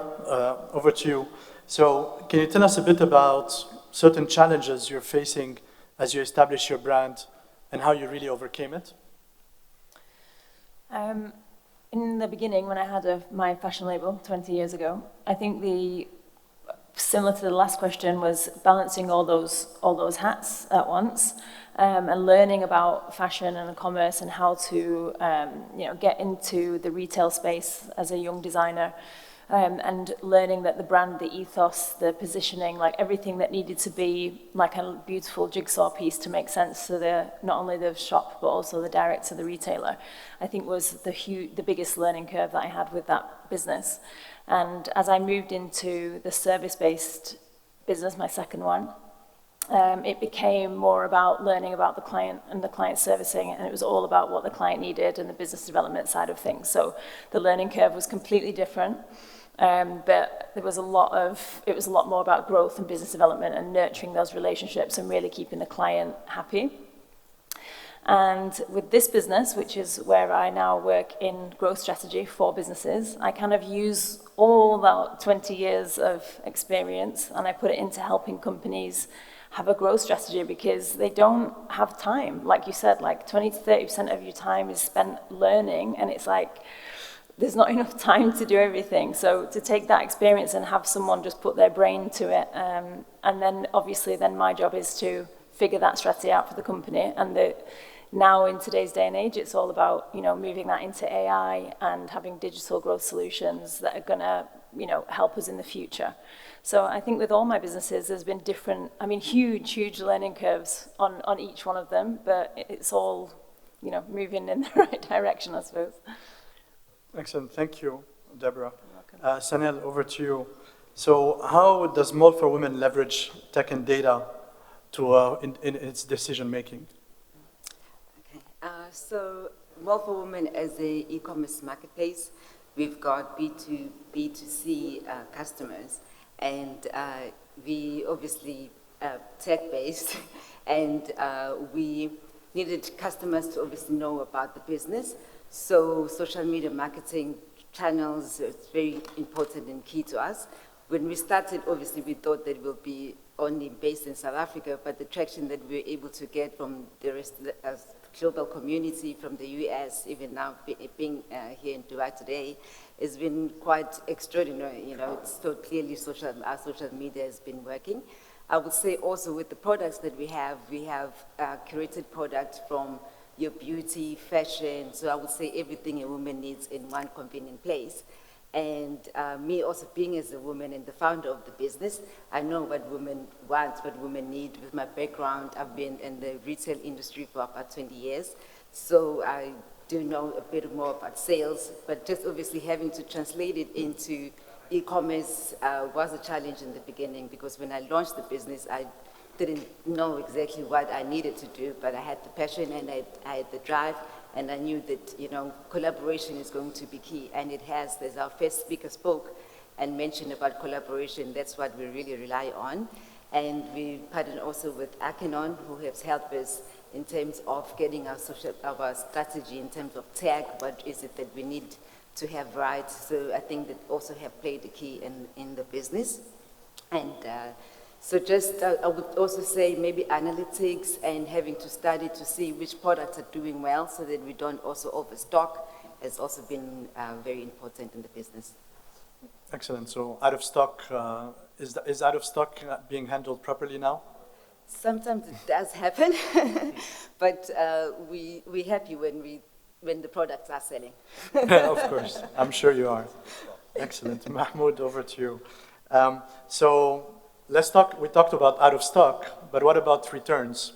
over to you. So can you tell us a bit about certain challenges you're facing as you establish your brand and how you really overcame it? In the beginning, when I had my fashion label 20 years ago, I think similar to the last question was balancing all those hats at once, and learning about fashion and commerce and how to get into the retail space as a young designer, and learning that the brand, the ethos, the positioning, like everything that needed to be like a beautiful jigsaw piece to make sense to not only the shop but also the direct to the retailer, I think was the biggest learning curve that I had with that business. And as I moved into the service-based business, my second one, it became more about learning about the client and the client servicing, and it was all about what the client needed and the business development side of things. So the learning curve was completely different, but it was a lot more about growth and business development and nurturing those relationships and really keeping the client happy. And with this business, which is where I now work in growth strategy for businesses, I kind of use all that 20 years of experience and I put it into helping companies have a growth strategy because they don't have time. Like you said, like 20 to 30% of your time is spent learning, and it's like there's not enough time to do everything. So to take that experience and have someone just put their brain to it, and then obviously then my job is to figure that strategy out for the company. And now in today's day and age, it's all about moving that into AI and having digital growth solutions that are gonna help us in the future. So I think with all my businesses, there's been huge learning curves on each one of them, but it's all, moving in the right direction, I suppose. Excellent, thank you, Deborah. Sanel, over to you. So how does Mall for Women leverage tech and data in its decision making? Okay, so Mall for Women as an e-commerce marketplace, we've got B2C customers. And we obviously tech-based, and we needed customers to obviously know about the business. So social media marketing channels is very important and key to us. When we started, obviously we thought that it will be only based in South Africa, but the traction that we were able to get from the rest global community from the US, even now being here in Dubai today, has been quite extraordinary. You know, it's so clearly our social media has been working. I would say also with the products that we have curated products from your beauty, fashion, so I would say everything a woman needs in one convenient place. And me also being as a woman and the founder of the business, I know what women want, what women need. With my background, I've been in the retail industry for about 20 years. So I do know a bit more about sales, but just obviously having to translate it into e-commerce was a challenge in the beginning, because when I launched the business, I didn't know exactly what I needed to do, but I had the passion and I had the drive. And I knew that, you know, collaboration is going to be key, and it has. As our first speaker spoke and mentioned about collaboration, that's what we really rely on. And we partnered also with Akenon, who has helped us in terms of getting our strategy in terms of tech, what is it that we need to have right. So I think that also have played a key in the business. And so just, I would also say maybe analytics and having to study to see which products are doing well so that we don't also overstock has also been very important in the business. Excellent. So out of stock, is out of stock being handled properly now? Sometimes it does happen, but we're happy when the products are selling. Of course, I'm sure you are. Excellent. Mahmoud, over to you. So let's talk, we talked about out of stock, but what about returns?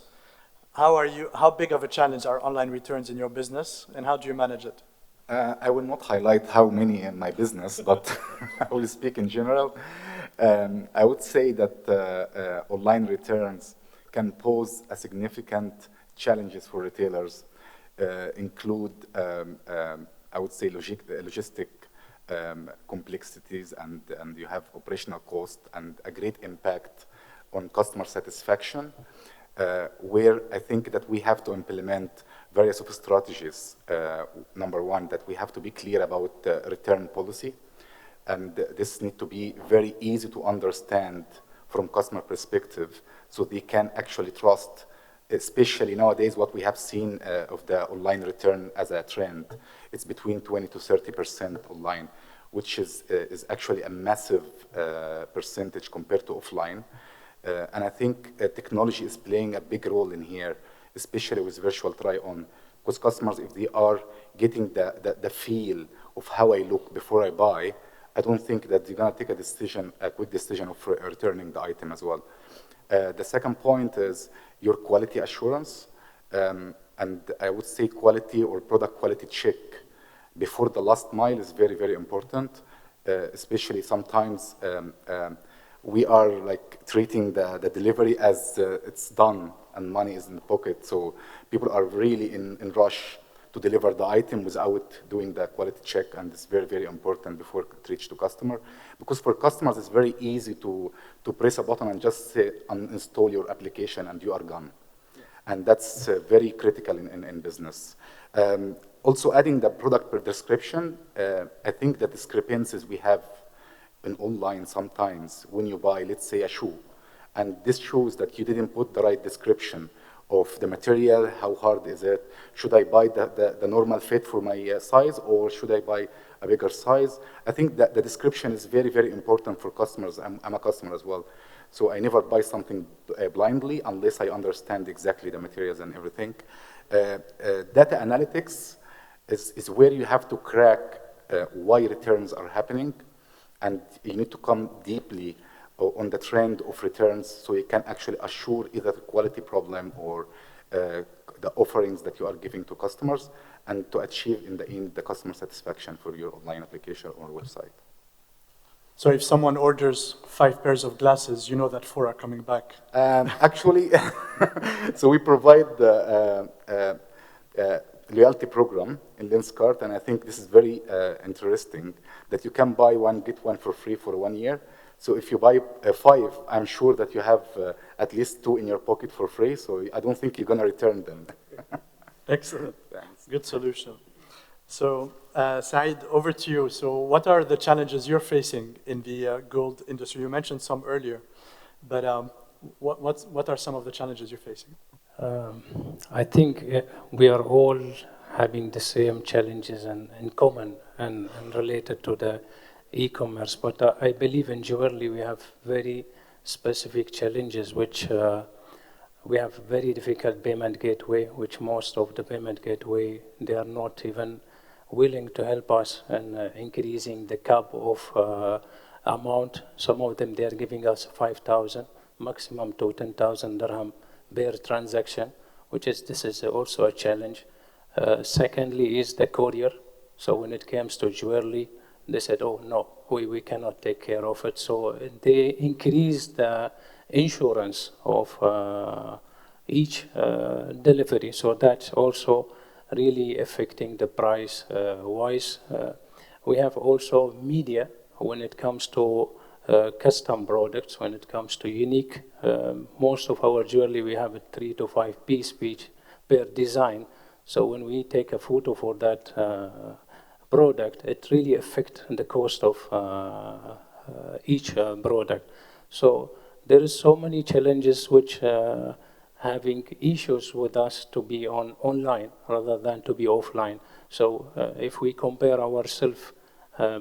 How big of a challenge are online returns in your business, and how do you manage it? I will not highlight how many in my business, but I will speak in general. I would say that online returns can pose a significant challenges for retailers, include, I would say, logistic complexities, and you have operational cost and a great impact on customer satisfaction, where I think that we have to implement various of strategies. Number one, that we have to be clear about return policy, and this needs to be very easy to understand from customer perspective, so they can actually trust, especially nowadays what we have seen of the online return as a trend. It's between 20 to 30% online, which is actually a massive percentage compared to offline. And I think technology is playing a big role in here, especially with virtual try-on, because customers, if they are getting the feel of how I look before I buy, I don't think that they're gonna take a quick decision of returning the item as well. The second point is your quality assurance, and I would say quality or product quality check before the last mile is very, very important, especially sometimes we are like treating the delivery as it's done and money is in the pocket. So people are really in rush to deliver the item without doing the quality check, and it's very, very important before it reaches to customer. Because for customers, it's very easy to press a button and just say, uninstall your application and you are gone. And that's very critical in business. Also adding the product per description, I think the discrepancies we have in online sometimes when you buy, let's say, a shoe, and this shows that you didn't put the right description of the material, how hard is it, should I buy the normal fit for my size, or should I buy a bigger size? I think that the description is very, very important for customers. I'm a customer as well. So I never buy something blindly unless I understand exactly the materials and everything. Data analytics is where you have to crack why returns are happening, and you need to come deeply on the trend of returns so you can actually assure either the quality problem or the offerings that you are giving to customers, and to achieve in the end the customer satisfaction for your online application or website. So if someone orders 5 pairs of glasses, you know that 4 are coming back. Actually, so we provide the loyalty program in Lenskart, and I think this is very interesting that you can buy one, get one for free for 1 year. So if you buy 5, I'm sure that you have at least 2 in your pocket for free, so I don't think you're gonna return them. Excellent. Thanks. Good solution. So Saeed, over to you. So what are the challenges you're facing in the gold industry? You mentioned some earlier, but what are some of the challenges you're facing? I think we are all having the same challenges in common and related to the e-commerce, but I believe in jewelry we have very specific challenges, which we have very difficult payment gateway, which most of the payment gateway, they are not even willing to help us in increasing the cap of amount. Some of them, they are giving us 5,000, maximum to 10,000 dirham per transaction, this is also a challenge. Secondly is the courier. So when it comes to jewelry, they said, oh no, we cannot take care of it. So they increased the insurance of each delivery. So that's also really affecting the price wise. We have also media when it comes to custom products, when it comes to unique. Most of our jewelry, we have a 3 to 5 piece per design. So when we take a photo for that product, it really affects the cost of each product. So there is so many challenges which having issues with us to be online rather than to be offline. So if we compare ourselves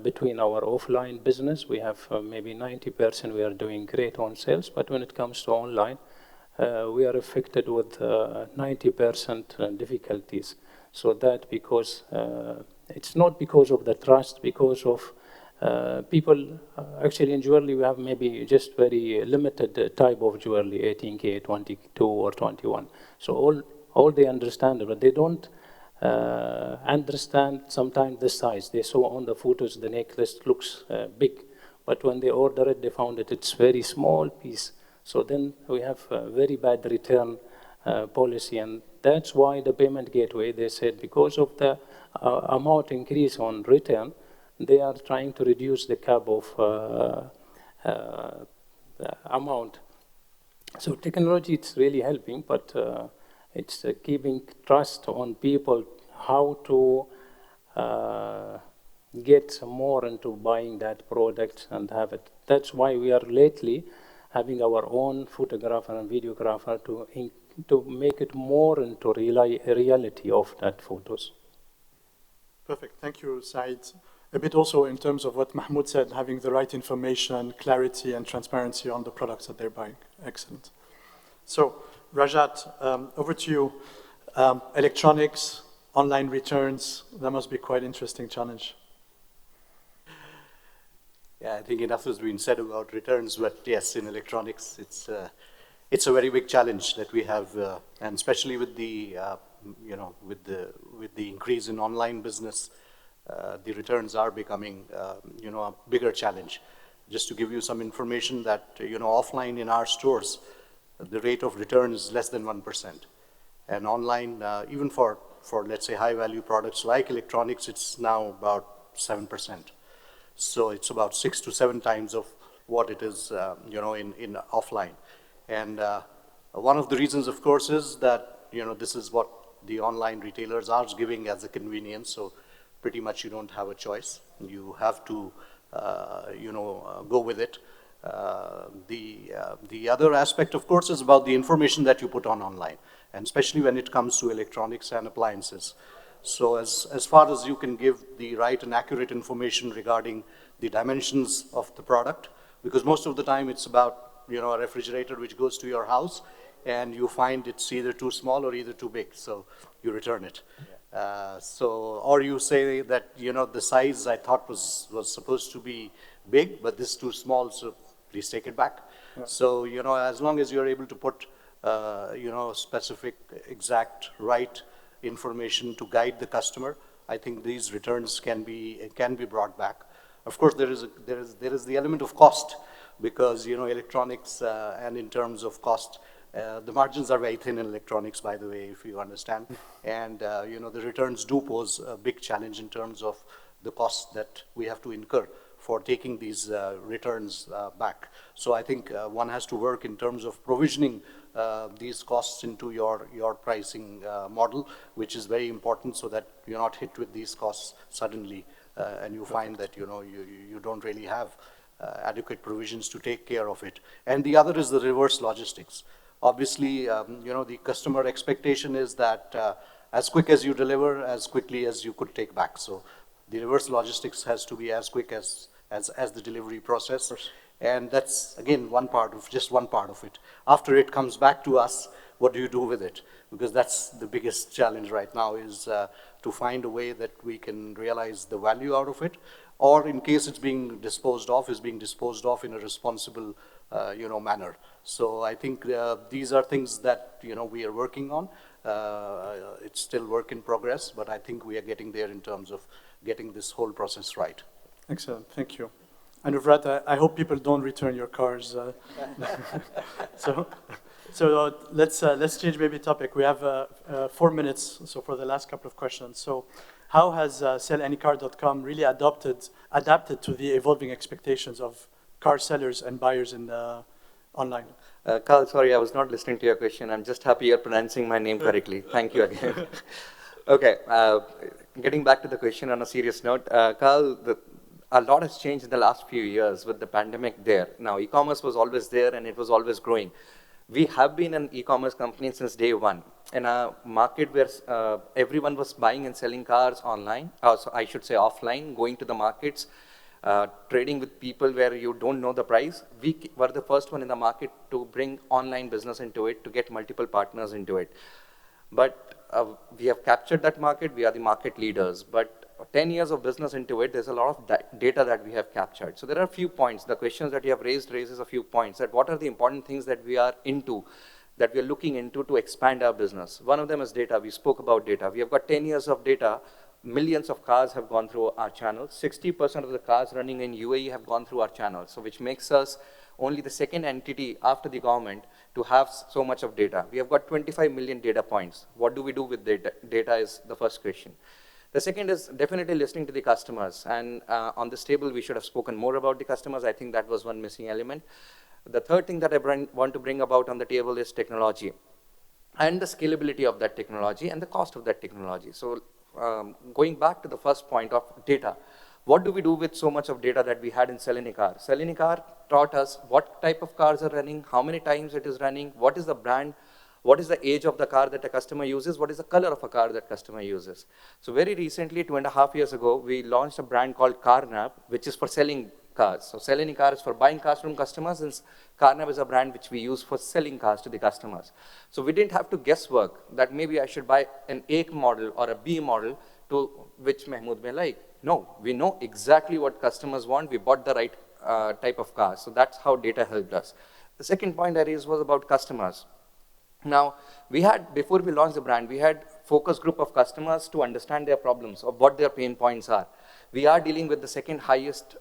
between our offline business, we have maybe 90% we are doing great on sales, but when it comes to online, we are affected with 90% difficulties. So that because it's not because of the trust, because of people, actually in jewelry we have maybe just very limited type of jewelry, 18K, 22 or 21. So all they understand, but they don't understand sometimes the size. They saw on the photos the necklace looks big, but when they order it, they found that it's very small piece. So then we have a very bad return policy, and that's why the payment gateway, they said because of the amount increase on return, they are trying to reduce the cap of amount. So technology, it's really helping, but it's keeping trust on people how to get more into buying that product and have it. That's why we are lately having our own photographer and videographer to make it more into reality of that photos. Perfect. Thank you, Said. A bit also in terms of what Mahmoud said, having the right information, clarity, and transparency on the products that they're buying. Excellent. So, Rajat, over to you. Electronics, online returns, that must be quite an interesting challenge. Yeah, I think enough has been said about returns, but yes, in electronics, it's a very big challenge that we have, and especially with the with the increase in online business, the returns are becoming a bigger challenge. Just to give you some information that offline in our stores, the rate of return is less than 1%, and online, even for let's say high value products like electronics, it's now about 7%. So it's about 6 to 7 times of what it is in offline. And one of the reasons, of course, is that this is what the online retailers are giving as a convenience. So pretty much you don't have a choice. You have to go with it. The other aspect, of course, is about the information that you put on online, and especially when it comes to electronics and appliances. So as far as you can give the right and accurate information regarding the dimensions of the product, because most of the time it's about a refrigerator which goes to your house and you find it's either too small or either too big, so you return it. Yeah. Or you say that the size I thought was supposed to be big, but this is too small, so please take it back. Yeah. So as long as you're able to put specific, exact, right information to guide the customer, I think these returns can be brought back. Of course, there is the element of cost, because electronics and in terms of cost, the margins are very thin in electronics, by the way, if you understand. And the returns do pose a big challenge in terms of the cost that we have to incur for taking these returns back. So I think one has to work in terms of provisioning these costs into your pricing model, which is very important, so that you're not hit with these costs suddenly and you find that you don't really have adequate provisions to take care of it. And the other is the reverse logistics. Obviously, the customer expectation is that as quick as you deliver, as quickly as you could take back. So the reverse logistics has to be as quick as the delivery process. And that's, again, just one part of it. After it comes back to us, what do you do with it? Because that's the biggest challenge right now, is to find a way that we can realize the value out of it, or in case it's being disposed of, is being disposed of in a responsible manner. So I think these are things that we are working on. It's still work in progress, but I think we are getting there in terms of getting this whole process right. Excellent, thank you. And Uvrat, I hope people don't return your cars. So let's change maybe topic. We have 4 minutes, so for the last couple of questions. So how has sellandycar.com really adapted to the evolving expectations of car sellers and buyers in online? Carl, sorry, I was not listening to your question. I'm just happy you're pronouncing my name correctly. Thank you again. Okay, getting back to the question on a serious note, Carl, a lot has changed in the last few years with the pandemic there. Now, e-commerce was always there and it was always growing. We have been an e-commerce company since day one. In a market where everyone was buying and selling cars online, so I should say offline, going to the markets, trading with people where you don't know the price, we were the first one in the market to bring online business into it, to get multiple partners into it. But we have captured that market, we are the market leaders. But 10 years of business into it, there's a lot of data that we have captured. So there are a few points. The questions that you have raises a few points, that what are the important things that we are into, that we are looking into to expand our business. One of them is data. We spoke about data. We have got 10 years of data. Millions of cars have gone through our channels. 60% of the cars running in UAE have gone through our channels, so which makes us only the second entity after the government to have so much of data. We have got 25 million data points. What do we do with data? Data is the first question. The second is definitely listening to the customers. And on this table, we should have spoken more about the customers. I think that was one missing element. The third thing that I want to bring about on the table is technology and the scalability of that technology and the cost of that technology. So going back to the first point of data, what do we do with so much of data that we had in Sell Any Car? Sell Any Car taught us what type of cars are running, how many times it is running, what is the brand, what is the age of the car that a customer uses, what is the color of a car that customer uses. So very recently, 2.5 years ago, we launched a brand called Carnab, which is for selling cars. So Sell Any Car is for buying cars from customers, and Carnab is a brand which we use for selling cars to the customers. So we didn't have to guesswork that maybe I should buy an A model or a B model to which Mahmood may like. No, we know exactly what customers want. We bought the right type of cars. So that's how data helped us. The second point I raised was about customers. Now, we had, before we launched the brand, we had focus group of customers to understand their problems or what their pain points are. We are dealing with the second highest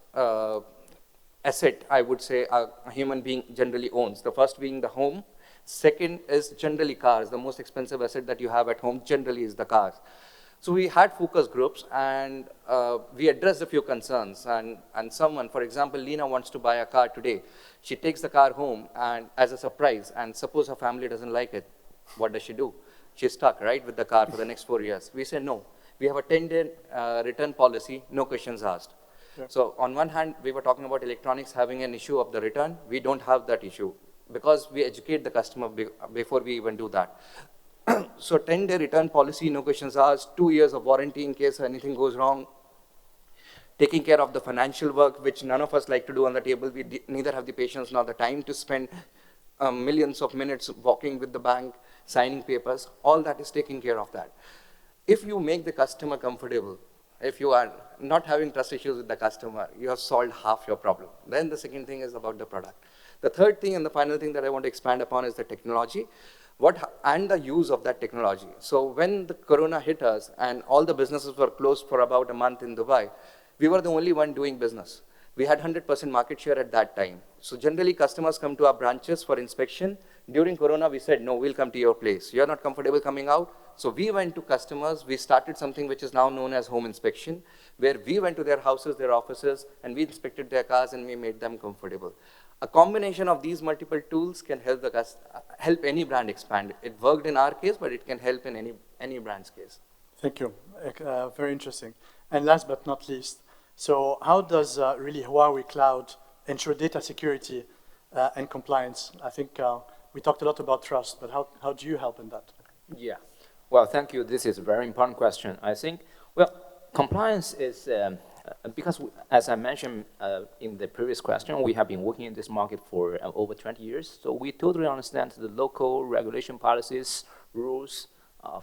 asset, I would say, a human being generally owns. The first being the home. Second is generally cars. The most expensive asset that you have at home generally is the cars. So we had focus groups, and we addressed a few concerns. And someone, for example, Lena wants to buy a car today. She takes the car home and as a surprise, and suppose her family doesn't like it. What does she do? She's stuck, right, with the car for the next 4 years. We say no. We have a 10-day return policy, no questions asked. Yeah. So on one hand, we were talking about electronics having an issue of the return. We don't have that issue because we educate the customer before we even do that. So 10-day return policy, no questions asked, 2 years of warranty in case anything goes wrong, taking care of the financial work, which none of us like to do on the table. We neither have the patience nor the time to spend millions of minutes walking with the bank, signing papers. All that is taking care of that. If you make the customer comfortable, if you are not having trust issues with the customer, you have solved half your problem. Then the second thing is about the product. The third thing and the final thing that I want to expand upon is the technology. And the use of that technology. So when the corona hit us and all the businesses were closed for about a month in Dubai, we were the only one doing business. We had 100% market share at that time. So generally customers come to our branches for inspection. During corona, we said, no, we'll come to your place. You're not comfortable coming out. So we went to customers. We started something which is now known as home inspection, where we went to their houses, their offices, and we inspected their cars and we made them comfortable. A combination of these multiple tools can help any brand expand. It worked in our case, but it can help in any brand's case. Thank you. Very interesting. And last but not least, so how does really Huawei Cloud ensure data security and compliance? I think We talked a lot about trust, but how do you help in that? Yeah. Well, thank you. This is a very important question. I think, well, compliance is, because as I mentioned in the previous question, we have been working in this market for over 20 years. So we totally understand the local regulation policies, rules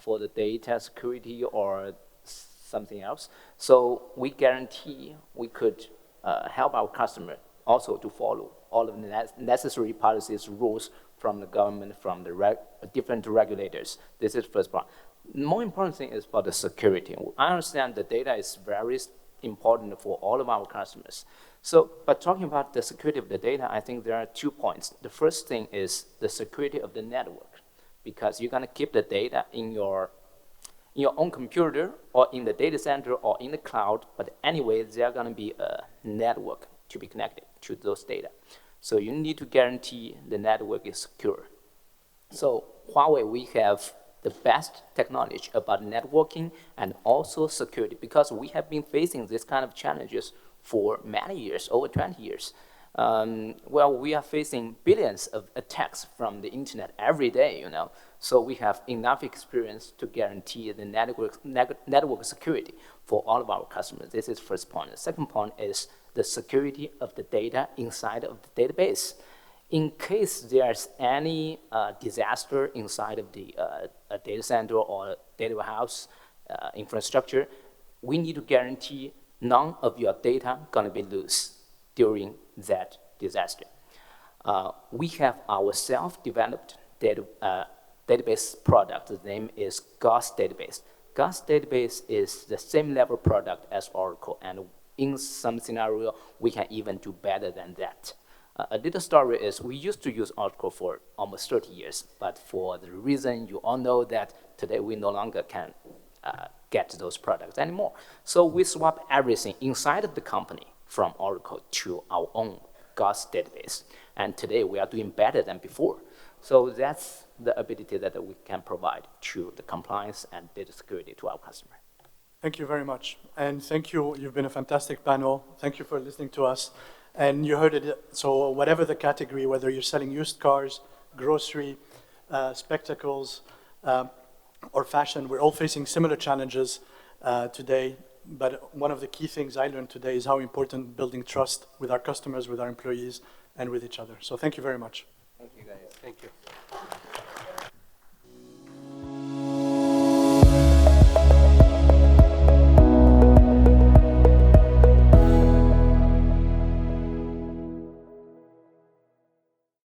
for the data security or something else. So we guarantee we could help our customer also to follow all of the necessary policies, rules from the government, from the different regulators. This is the first part. The more important thing is about the security. I understand the data is very important for all of our customers. So, but talking about the security of the data, I think there are 2 points. The first thing is the security of the network, because you're gonna keep the data in your own computer or in the data center or in the cloud, but anyway, there's gonna be a network to be connected to those data. So you need to guarantee the network is secure. So Huawei, we have the best technology about networking and also security, because we have been facing this kind of challenges for many years, over 20 years. Well, we are facing billions of attacks from the internet every day, you know. So we have enough experience to guarantee the network security for all of our customers. This is the first point. The second point is the security of the data inside of the database. In case there's any disaster inside of the data center or data warehouse infrastructure, we need to guarantee none of your data gonna be loose during that disaster. We have our self-developed database product. The name is Gauss database. Gauss database is the same level product as Oracle, and in some scenario, we can even do better than that. A little story is we used to use Oracle for almost 30 years, but for the reason you all know that today we no longer can get those products anymore. So we swap everything inside of the company from Oracle to our own Gauss database. And today we are doing better than before. So that's the ability that we can provide to the compliance and data security to our customer. Thank you very much. And thank you. You've been a fantastic panel. Thank you for listening to us. And you heard it. So whatever the category, whether you're selling used cars, grocery, spectacles, or fashion, we're all facing similar challenges today. But one of the key things I learned today is how important building trust with our customers, with our employees, and with each other. So thank you very much. Thank you, guys. Thank you.